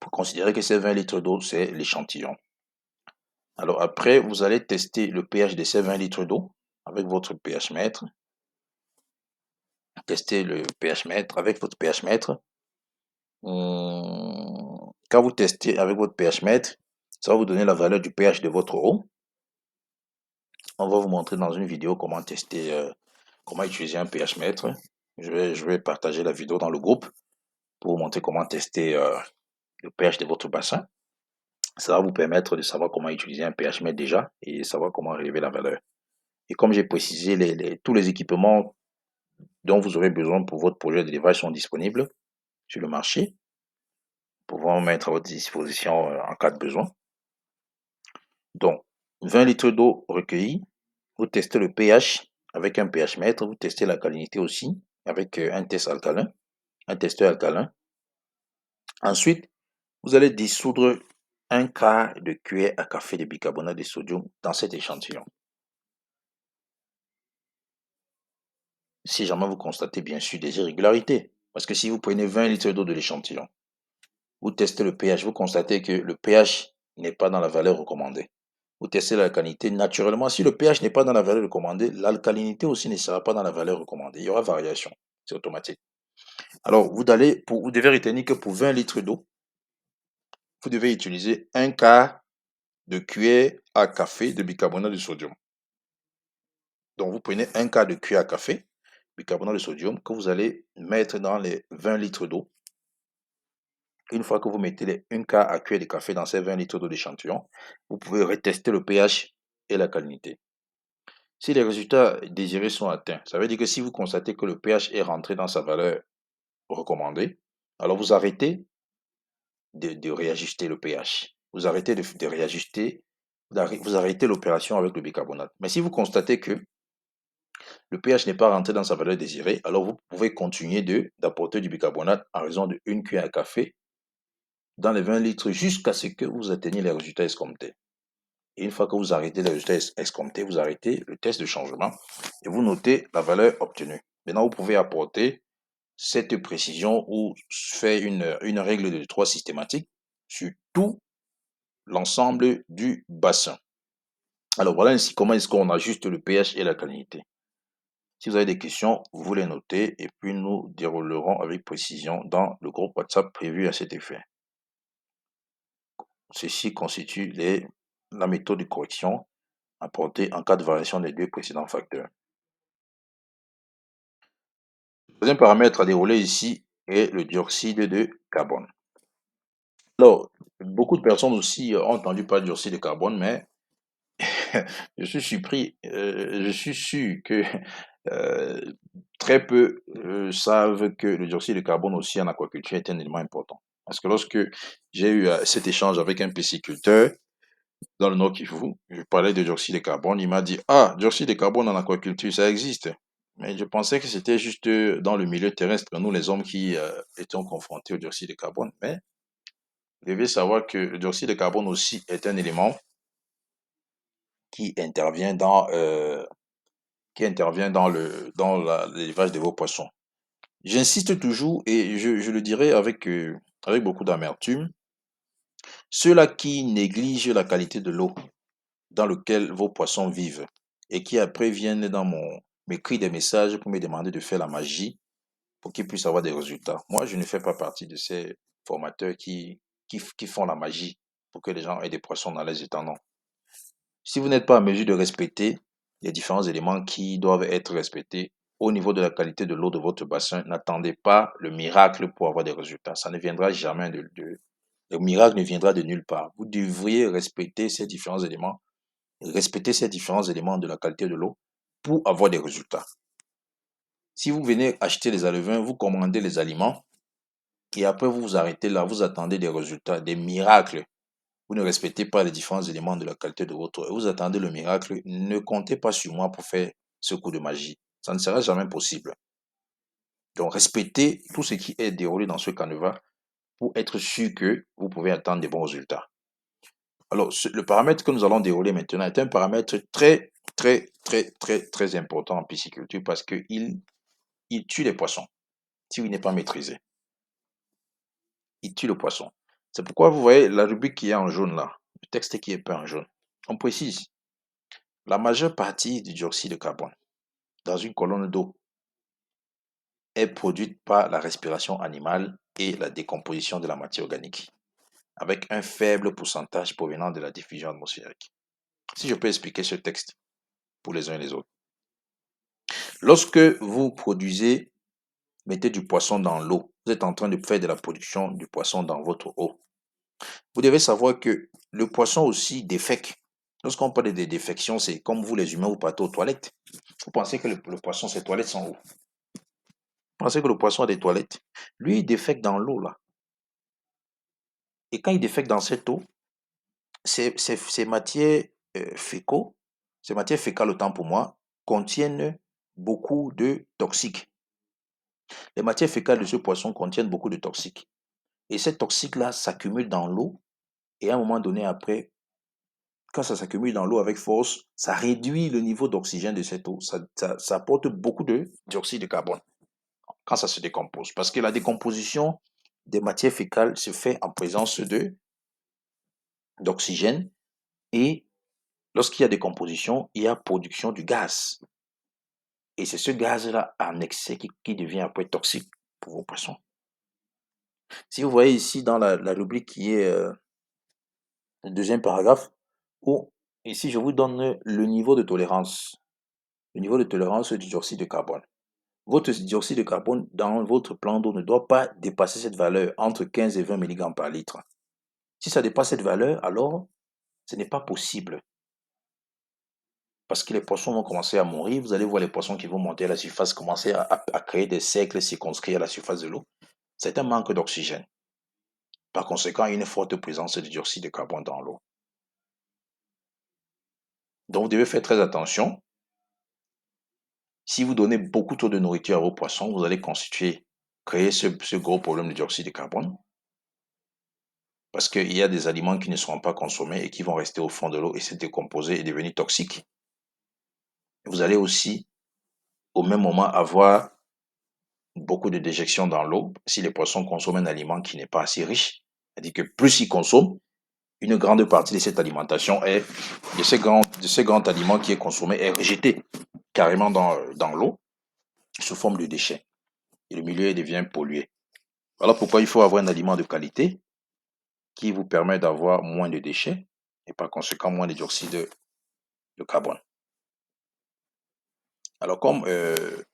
Pour considérer que ces 20 litres d'eau, c'est l'échantillon. Alors après, vous allez tester le pH de ces 20 litres d'eau avec votre pH mètre. Testez le pH mètre avec votre pH mètre. Quand vous testez avec votre pH mètre, ça va vous donner la valeur du pH de votre eau. On va vous montrer dans une vidéo comment tester, comment utiliser un pH mètre. Je vais partager la vidéo dans le groupe pour vous montrer comment tester le pH de votre bassin. Ça va vous permettre de savoir comment utiliser un pH mètre déjà et savoir comment relever la valeur. Et comme j'ai précisé, tous les équipements dont vous aurez besoin pour votre projet d'élevage sont disponibles sur le marché, pouvant mettre à votre disposition en cas de besoin. Donc, 20 litres d'eau recueillie, vous testez le pH avec un pH mètre, vous testez l'alcalinité aussi avec un test alcalin, un testeur alcalin. Ensuite, vous allez dissoudre un quart de cuillère à café de bicarbonate de sodium dans cet échantillon. Si jamais vous constatez bien sûr des irrégularités, parce que si vous prenez 20 litres d'eau de l'échantillon, vous testez le pH, vous constatez que le pH n'est pas dans la valeur recommandée. Vous testez l'alcalinité. Naturellement, si le pH n'est pas dans la valeur recommandée, l'alcalinité aussi ne sera pas dans la valeur recommandée. Il y aura variation. C'est automatique. Alors, vous devez retenir que pour 20 litres d'eau, vous devez utiliser un quart de cuillère à café de bicarbonate de sodium. Donc, vous prenez un quart de cuillère à café, bicarbonate de sodium, que vous allez mettre dans les 20 litres d'eau. Une fois que vous mettez les 1 quart à cuillère de café dans ces 20 litres d'eau d'échantillon, vous pouvez retester le pH et l'alcalinité. Si les résultats désirés sont atteints, ça veut dire que si vous constatez que le pH est rentré dans sa valeur recommandée, alors vous arrêtez de réajuster le pH. Vous arrêtez de réajuster, vous arrêtez l'opération avec le bicarbonate. Mais si vous constatez que le pH n'est pas rentré dans sa valeur désirée, alors vous pouvez continuer d'apporter du bicarbonate à raison de 1 cuillère à café dans les 20 litres jusqu'à ce que vous atteigniez les résultats escomptés. Et une fois que vous arrêtez les résultats escomptés, vous arrêtez le test de changement et vous notez la valeur obtenue. Maintenant, vous pouvez apporter cette précision ou faire une règle de 3 systématique sur tout l'ensemble du bassin. Alors voilà ainsi comment est-ce qu'on ajuste le pH et la qualité. Si vous avez des questions, vous les notez et puis nous déroulerons avec précision dans le groupe WhatsApp prévu à cet effet. Ceci constitue la méthode de correction apportée en cas de variation des deux précédents facteurs. Le deuxième paramètre à dérouler ici est le dioxyde de carbone. Alors, beaucoup de personnes aussi ont entendu parler du dioxyde de carbone, mais je suis surpris, je suis sûr que euh, très peu savent que le dioxyde de carbone aussi en aquaculture est un élément important. Parce que lorsque j'ai eu cet échange avec un pisciculteur dans le Nord Kivu, je parlais de dioxyde de carbone, il m'a dit, ah, dioxyde de carbone en aquaculture, ça existe. Mais je pensais que c'était juste dans le milieu terrestre, nous les hommes qui étions confrontés au dioxyde de carbone. Mais vous devez savoir que le dioxyde de carbone aussi est un élément qui intervient dans l'élevage de vos poissons. J'insiste toujours et je le dirai avec beaucoup d'amertume, ceux-là qui négligent la qualité de l'eau dans laquelle vos poissons vivent et qui après viennent m'écrire des messages pour me demander de faire la magie pour qu'ils puissent avoir des résultats. Moi, je ne fais pas partie de ces formateurs qui font la magie pour que les gens aient des poissons dans les étangs. Non. Si vous n'êtes pas en mesure de respecter les différents éléments qui doivent être respectés au niveau de la qualité de l'eau de votre bassin, n'attendez pas le miracle pour avoir des résultats. Ça ne viendra jamais le miracle ne viendra de nulle part. Vous devriez respecter ces différents éléments, de la qualité de l'eau pour avoir des résultats. Si vous venez acheter les alevins, vous commandez les aliments et après vous vous arrêtez là, vous attendez des résultats, des miracles. Vous ne respectez pas les différents éléments de la qualité de votre eau. Vous attendez le miracle. Ne comptez pas sur moi pour faire ce coup de magie. Ça ne sera jamais possible. Donc, respectez tout ce qui est déroulé dans ce canevas pour être sûr que vous pouvez attendre des bons résultats. Alors, le paramètre que nous allons dérouler maintenant est un paramètre très, très, très, très, très important en pisciculture parce qu'il tue les poissons s'il n'est pas maîtrisé. Il tue le poisson. C'est pourquoi vous voyez la rubrique qui est en jaune là, le texte qui est peint en jaune. On précise, la majeure partie du dioxyde de carbone dans une colonne d'eau est produite par la respiration animale et la décomposition de la matière organique, avec un faible pourcentage provenant de la diffusion atmosphérique. Si je peux expliquer ce texte pour les uns et les autres. Lorsque vous produisez, mettez du poisson dans l'eau, vous êtes en train de faire de la production du poisson dans votre eau. Vous devez savoir que le poisson aussi défèque. Lorsqu'on parle de défection, c'est comme vous les humains, vous partez aux toilettes. Vous pensez que le poisson, ses toilettes sont où? Vous pensez que le poisson a des toilettes? Lui, il défèque dans l'eau, là. Et quand il défèque dans cette eau, ces matières fécaux, ces matières fécales, autant pour moi, contiennent beaucoup de toxiques. Les matières fécales de ce poisson contiennent beaucoup de toxiques. Et ces toxiques-là s'accumulent dans l'eau. Et à un moment donné, après, quand ça s'accumule dans l'eau avec force, ça réduit le niveau d'oxygène de cette eau. Ça apporte beaucoup de dioxyde de carbone quand ça se décompose. Parce que la décomposition des matières fécales se fait en présence d'oxygène et lorsqu'il y a décomposition, il y a production du gaz. Et c'est ce gaz-là en excès qui devient après toxique pour vos poissons. Si vous voyez ici dans la rubrique qui est le deuxième paragraphe, où ici je vous donne le niveau de tolérance. Le niveau de tolérance du dioxyde de carbone. Votre dioxyde de carbone dans votre plan d'eau ne doit pas dépasser cette valeur entre 15 et 20 mg par litre. Si ça dépasse cette valeur, alors ce n'est pas possible. Parce que les poissons vont commencer à mourir. Vous allez voir les poissons qui vont monter à la surface, commencer à créer des cercles circonscrits à la surface de l'eau. C'est un manque d'oxygène. Par conséquent, il y a une forte présence de dioxyde de carbone dans l'eau. Donc, vous devez faire très attention. Si vous donnez beaucoup trop de nourriture à vos poissons, vous allez créer ce gros problème de dioxyde de carbone. Parce qu'il y a des aliments qui ne seront pas consommés et qui vont rester au fond de l'eau et se décomposer et devenir toxiques. Vous allez aussi, au même moment, avoir beaucoup de déjections dans l'eau si les poissons consomment un aliment qui n'est pas assez riche. C'est-à-dire que plus ils consomment, une grande partie de cette alimentation de ces grands aliments qui est consommé est rejeté carrément dans l'eau sous forme de déchets. Et le milieu devient pollué. Voilà pourquoi il faut avoir un aliment de qualité qui vous permet d'avoir moins de déchets et par conséquent moins de dioxyde de carbone. Alors, comme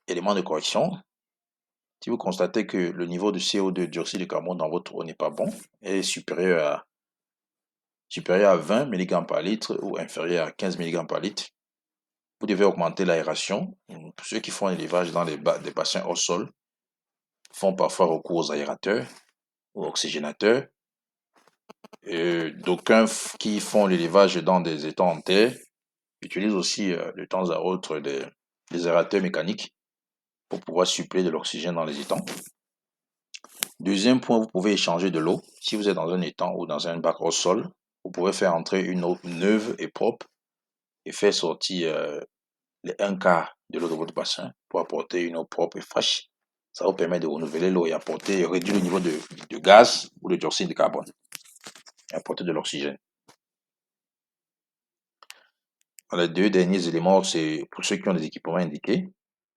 élément de correction, si vous constatez que le niveau de CO2, dioxyde de carbone dans votre eau n'est pas bon, est supérieur à 20 mg par litre ou inférieur à 15 mg par litre, vous devez augmenter l'aération. Ceux qui font l'élevage dans des bassins au sol font parfois recours aux aérateurs ou oxygénateurs. D'aucuns qui font l'élevage dans des étangs en terre utilisent aussi de temps à autre des aérateurs mécaniques pour pouvoir suppléer de l'oxygène dans les étangs. Deuxième point, vous pouvez échanger de l'eau. Si vous êtes dans un étang ou dans un bac au sol, vous pouvez faire entrer une eau neuve et propre et faire sortir les un quart de l'eau de votre bassin pour apporter une eau propre et fraîche. Ça vous permet de renouveler l'eau et réduire le niveau de gaz ou de dioxyde de carbone et apporter de l'oxygène. Les deux derniers éléments, c'est pour ceux qui ont des équipements indiqués,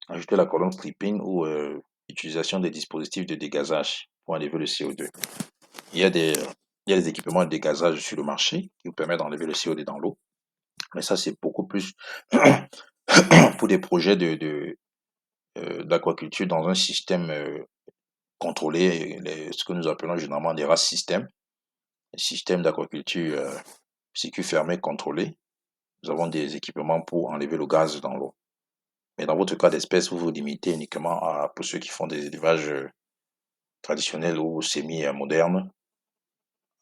ajouter la colonne stripping ou utilisation des dispositifs de dégazage pour enlever le CO2. Il y a des, il y a des équipements de dégazage sur le marché qui vous permettent d'enlever le CO2 dans l'eau. Mais ça, c'est beaucoup plus pour des projets d'aquaculture dans un système contrôlé, ce que nous appelons généralement des RAS systèmes, système d'aquaculture circuit fermé contrôlé. Nous avons des équipements pour enlever le gaz dans l'eau. Mais dans votre cas d'espèce, vous vous limitez uniquement pour ceux qui font des élevages traditionnels ou semi-modernes,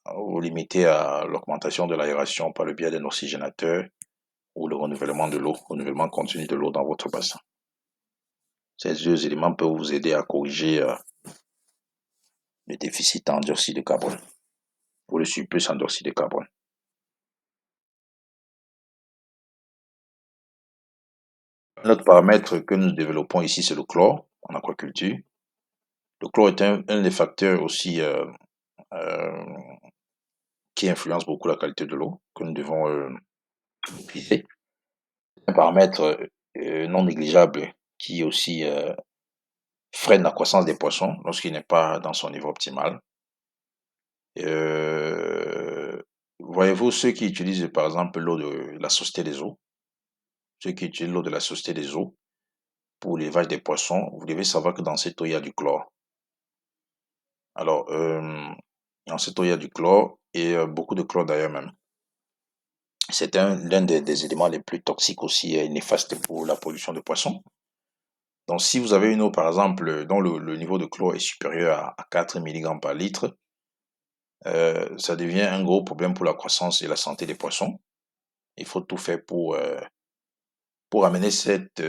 vous limitez à l'augmentation de l'aération par le biais d'un oxygénateur ou le renouvellement de l'eau, renouvellement continu de l'eau dans votre bassin. Ces deux éléments peuvent vous aider à corriger le déficit en dioxyde de carbone ou le surplus en dioxyde de carbone. Un autre paramètre que nous développons ici, c'est le chlore en aquaculture. Le chlore est un des facteurs aussi euh, qui influence beaucoup la qualité de l'eau que nous devons maîtriser. Un paramètre non négligeable qui aussi freine la croissance des poissons lorsqu'il n'est pas dans son niveau optimal. Voyez-vous, ceux qui utilisent par exemple l'eau de la Société des eaux, ceux qui utilisent l'eau de la Société des eaux pour l'élevage des poissons, vous devez savoir que dans cette eau, il y a du chlore. Alors, dans cette eau, il y a du chlore et beaucoup de chlore d'ailleurs même. C'est l'un des éléments les plus toxiques aussi et néfastes pour la pollution de poissons. Donc, si vous avez une eau, par exemple, dont le niveau de chlore est supérieur à 4 mg par litre, ça devient un gros problème pour la croissance et la santé des poissons. Il faut tout faire pour amener cette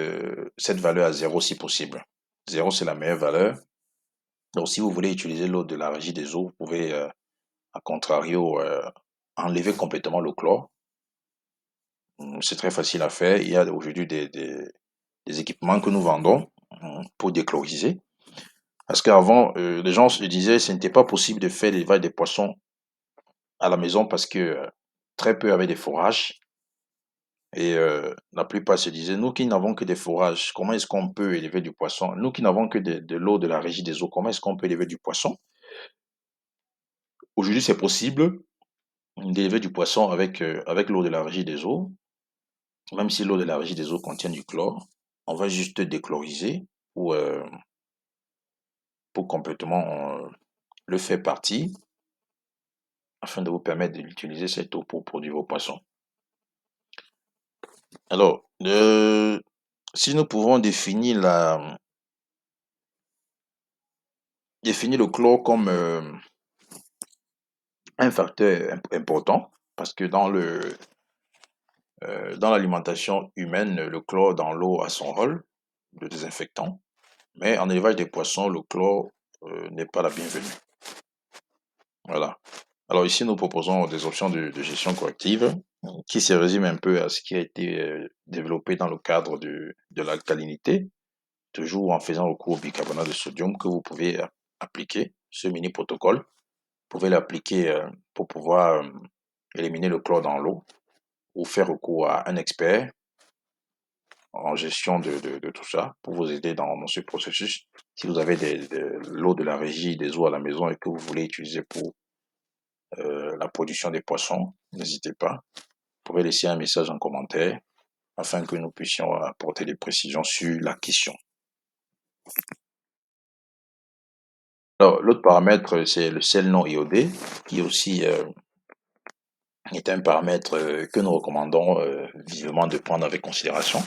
valeur à zéro si possible. Zéro, c'est la meilleure valeur. Donc, si vous voulez utiliser l'eau de la régie des eaux, vous pouvez, à contrario, enlever complètement le chlore. C'est très facile à faire. Il y a aujourd'hui des équipements que nous vendons pour déchloriser. Parce qu'avant, les gens se disaient que ce n'était pas possible de faire l'élevage des poissons à la maison parce que très peu avaient des fourrages. Et la plupart se disaient, nous qui n'avons que des fourrages, comment est-ce qu'on peut élever du poisson? Nous qui n'avons que de l'eau de la régie des eaux, comment est-ce qu'on peut élever du poisson? Aujourd'hui, c'est possible d'élever du poisson avec l'eau de la régie des eaux. Même si l'eau de la régie des eaux contient du chlore, on va juste déchloriser ou pour complètement le faire partir afin de vous permettre d'utiliser cette eau pour produire vos poissons. Alors, si nous pouvons définir le chlore comme un facteur important, parce que dans l'alimentation humaine, le chlore dans l'eau a son rôle de désinfectant, mais en élevage des poissons, le chlore n'est pas la bienvenue. Voilà. Alors ici, nous proposons des options de gestion corrective qui se résument un peu à ce qui a été développé dans le cadre de l'alcalinité, toujours en faisant recours au bicarbonate de sodium que vous pouvez appliquer. Ce mini protocole, vous pouvez l'appliquer pour pouvoir éliminer le chlore dans l'eau ou faire recours à un expert en gestion de tout ça pour vous aider dans ce processus. Si vous avez l'eau de la régie des eaux à la maison et que vous voulez utiliser pour la production des poissons, n'hésitez pas. Vous pouvez laisser un message en commentaire afin que nous puissions apporter des précisions sur la question. Alors, l'autre paramètre, c'est le sel non iodé, qui aussi est un paramètre que nous recommandons vivement de prendre avec considération.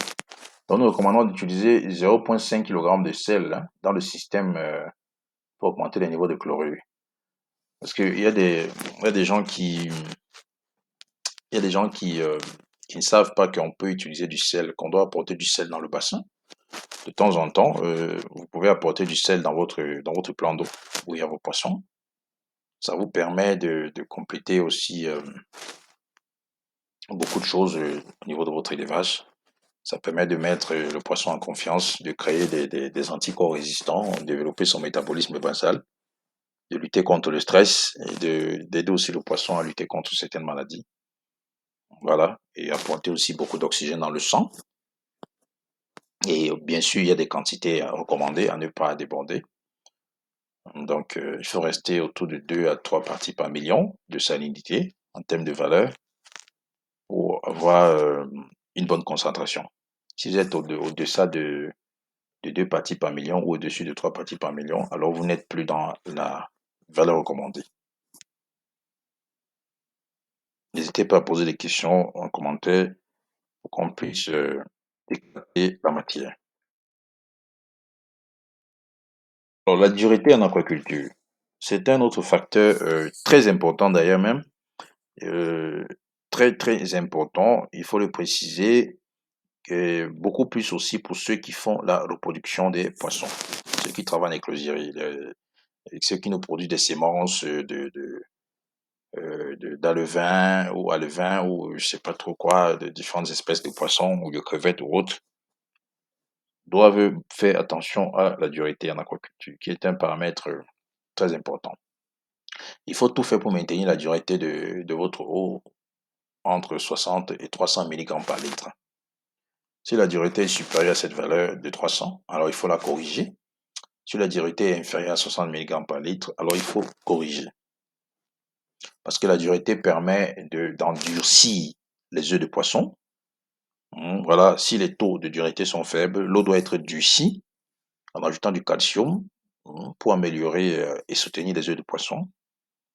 Donc, nous recommandons d'utiliser 0,5 kg de sel dans le système pour augmenter les niveaux de chlorure. Parce qu'il y a des gens qui ne savent pas qu'on peut utiliser du sel, qu'on doit apporter du sel dans le bassin. De temps en temps, vous pouvez apporter du sel dans votre plan d'eau où il y a vos poissons. Ça vous permet de compléter aussi beaucoup de choses au niveau de votre élevage. Ça permet de mettre le poisson en confiance, de créer des anticorps résistants, de développer son métabolisme basal, de lutter contre le stress et d'aider aussi le poisson à lutter contre certaines maladies. Voilà, et apporter aussi beaucoup d'oxygène dans le sang. Et bien sûr, il y a des quantités recommandées à ne pas déborder. Donc, il faut rester autour de 2 à 3 parties par million de salinité en termes de valeur pour avoir une bonne concentration. Si vous êtes au-deçà de 2 parties par million ou au-dessus de 3 parties par million, alors vous n'êtes plus dans la valeur recommandée. N'hésitez pas à poser des questions en commentaire pour qu'on puisse éclater la matière. Alors, la dureté en aquaculture, c'est un autre facteur très important d'ailleurs même, euh, très très important, il faut le préciser, beaucoup plus aussi pour ceux qui font la reproduction des poissons, ceux qui travaillent en écloserie, ceux qui nous produisent des sémences d'alevin ou alevin ou je sais pas trop quoi, de différentes espèces de poissons ou de crevettes ou autres, doivent faire attention à la dureté en aquaculture, qui est un paramètre très important. Il faut tout faire pour maintenir la dureté de votre eau entre 60 et 300 mg par litre. Si la dureté est supérieure à cette valeur de 300, alors il faut la corriger. Si la dureté est inférieure à 60 mg par litre, alors il faut corriger. Parce que la dureté permet d'endurcir les œufs de poisson. Voilà, si les taux de dureté sont faibles, l'eau doit être durcie en ajoutant du calcium pour améliorer et soutenir les œufs de poisson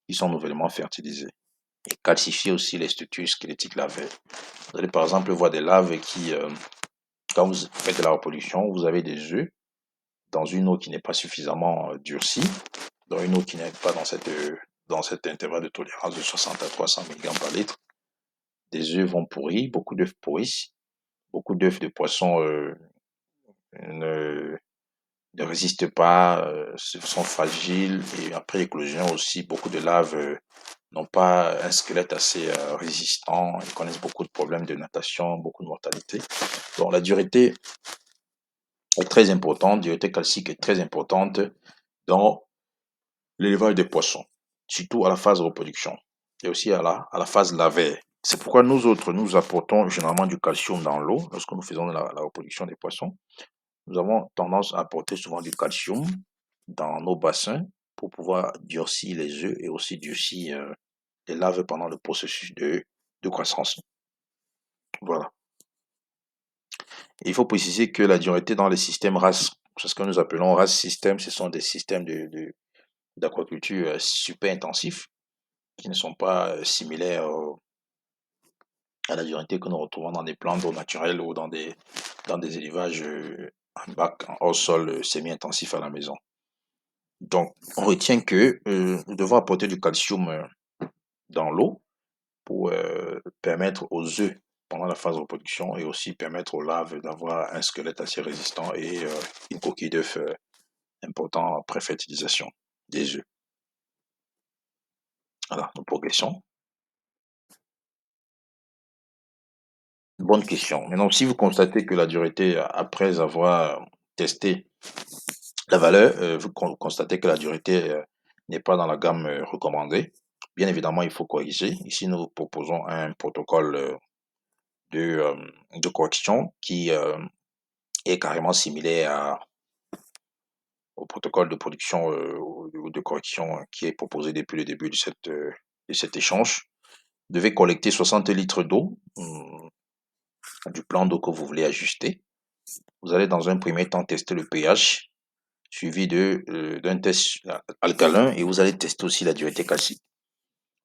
qui sont nouvellement fertilisés. Et calcifier aussi les structures squelettiques lavaires. Vous allez par exemple voir des laves qui, quand vous faites de la reproduction, vous avez des œufs dans une eau qui n'est pas suffisamment durcie, dans une eau qui n'est pas dans cet intervalle de tolérance de 60 à 300 mg par litre. Des œufs vont pourrir, beaucoup d'œufs pourrissent, beaucoup d'œufs de poisson ne, ne résistent pas, sont fragiles et après éclosion aussi, beaucoup de larves n'ont pas un squelette assez résistant, ils connaissent beaucoup de problèmes de natation, beaucoup de mortalité. Donc la dureté est très importante, dureté calcique est très importante dans l'élevage des poissons, surtout à la phase de reproduction et aussi à la phase lavaire. C'est pourquoi nous autres, nous apportons généralement du calcium dans l'eau lorsque nous faisons la reproduction des poissons. Nous avons tendance à apporter souvent du calcium dans nos bassins pour pouvoir durcir les œufs et aussi durcir les larves pendant le processus de croissance. Voilà. Et il faut préciser que la dureté dans les systèmes RAS, c'est ce que nous appelons RAS système, ce sont des systèmes d'aquaculture super intensifs qui ne sont pas similaires à la dureté que nous retrouvons dans des plans d'eau naturels ou dans des élevages en bac, en hors sol semi-intensif à la maison. Donc, on retient que nous devons apporter du calcium dans l'eau pour permettre aux œufs pendant la phase de reproduction et aussi permettre aux larves d'avoir un squelette assez résistant et une coquille d'œuf important après fertilisation des œufs. Voilà, donc progression. Bonne question. Maintenant, si vous constatez que la dureté, après avoir testé la valeur, vous constatez que la dureté n'est pas dans la gamme recommandée, bien évidemment, il faut corriger. Ici, nous proposons un protocole de, de correction qui est carrément similaire au protocole de production ou de correction qui est proposé depuis le début de cet échange. Vous devez collecter 60 litres d'eau du plan d'eau que vous voulez ajuster. Vous allez dans un premier temps tester le pH, suivi d'un test alcalin et vous allez tester aussi la dureté calcique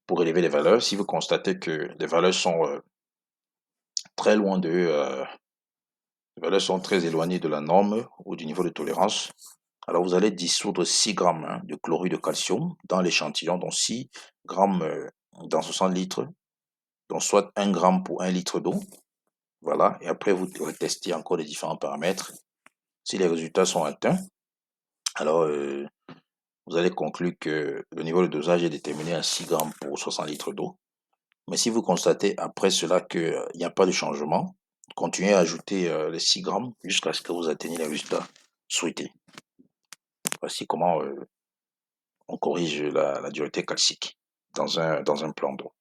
pour élever les valeurs. Si vous constatez que les valeurs sont très loin les valeurs sont très éloignées de la norme ou du niveau de tolérance, alors vous allez dissoudre 6 grammes de chlorure de calcium dans l'échantillon, donc 6 grammes dans 60 litres, donc soit 1 gramme pour 1 litre d'eau. Voilà, et après vous retestez encore les différents paramètres. Si les résultats sont atteints, alors vous allez conclure que le niveau de dosage est déterminé à 6 grammes pour 60 litres d'eau. Mais si vous constatez après cela qu'il n'y a pas de changement, continuez à ajouter les 6 grammes jusqu'à ce que vous atteigniez les résultats souhaités. Voici comment on corrige la dureté calcique dans un plan d'eau.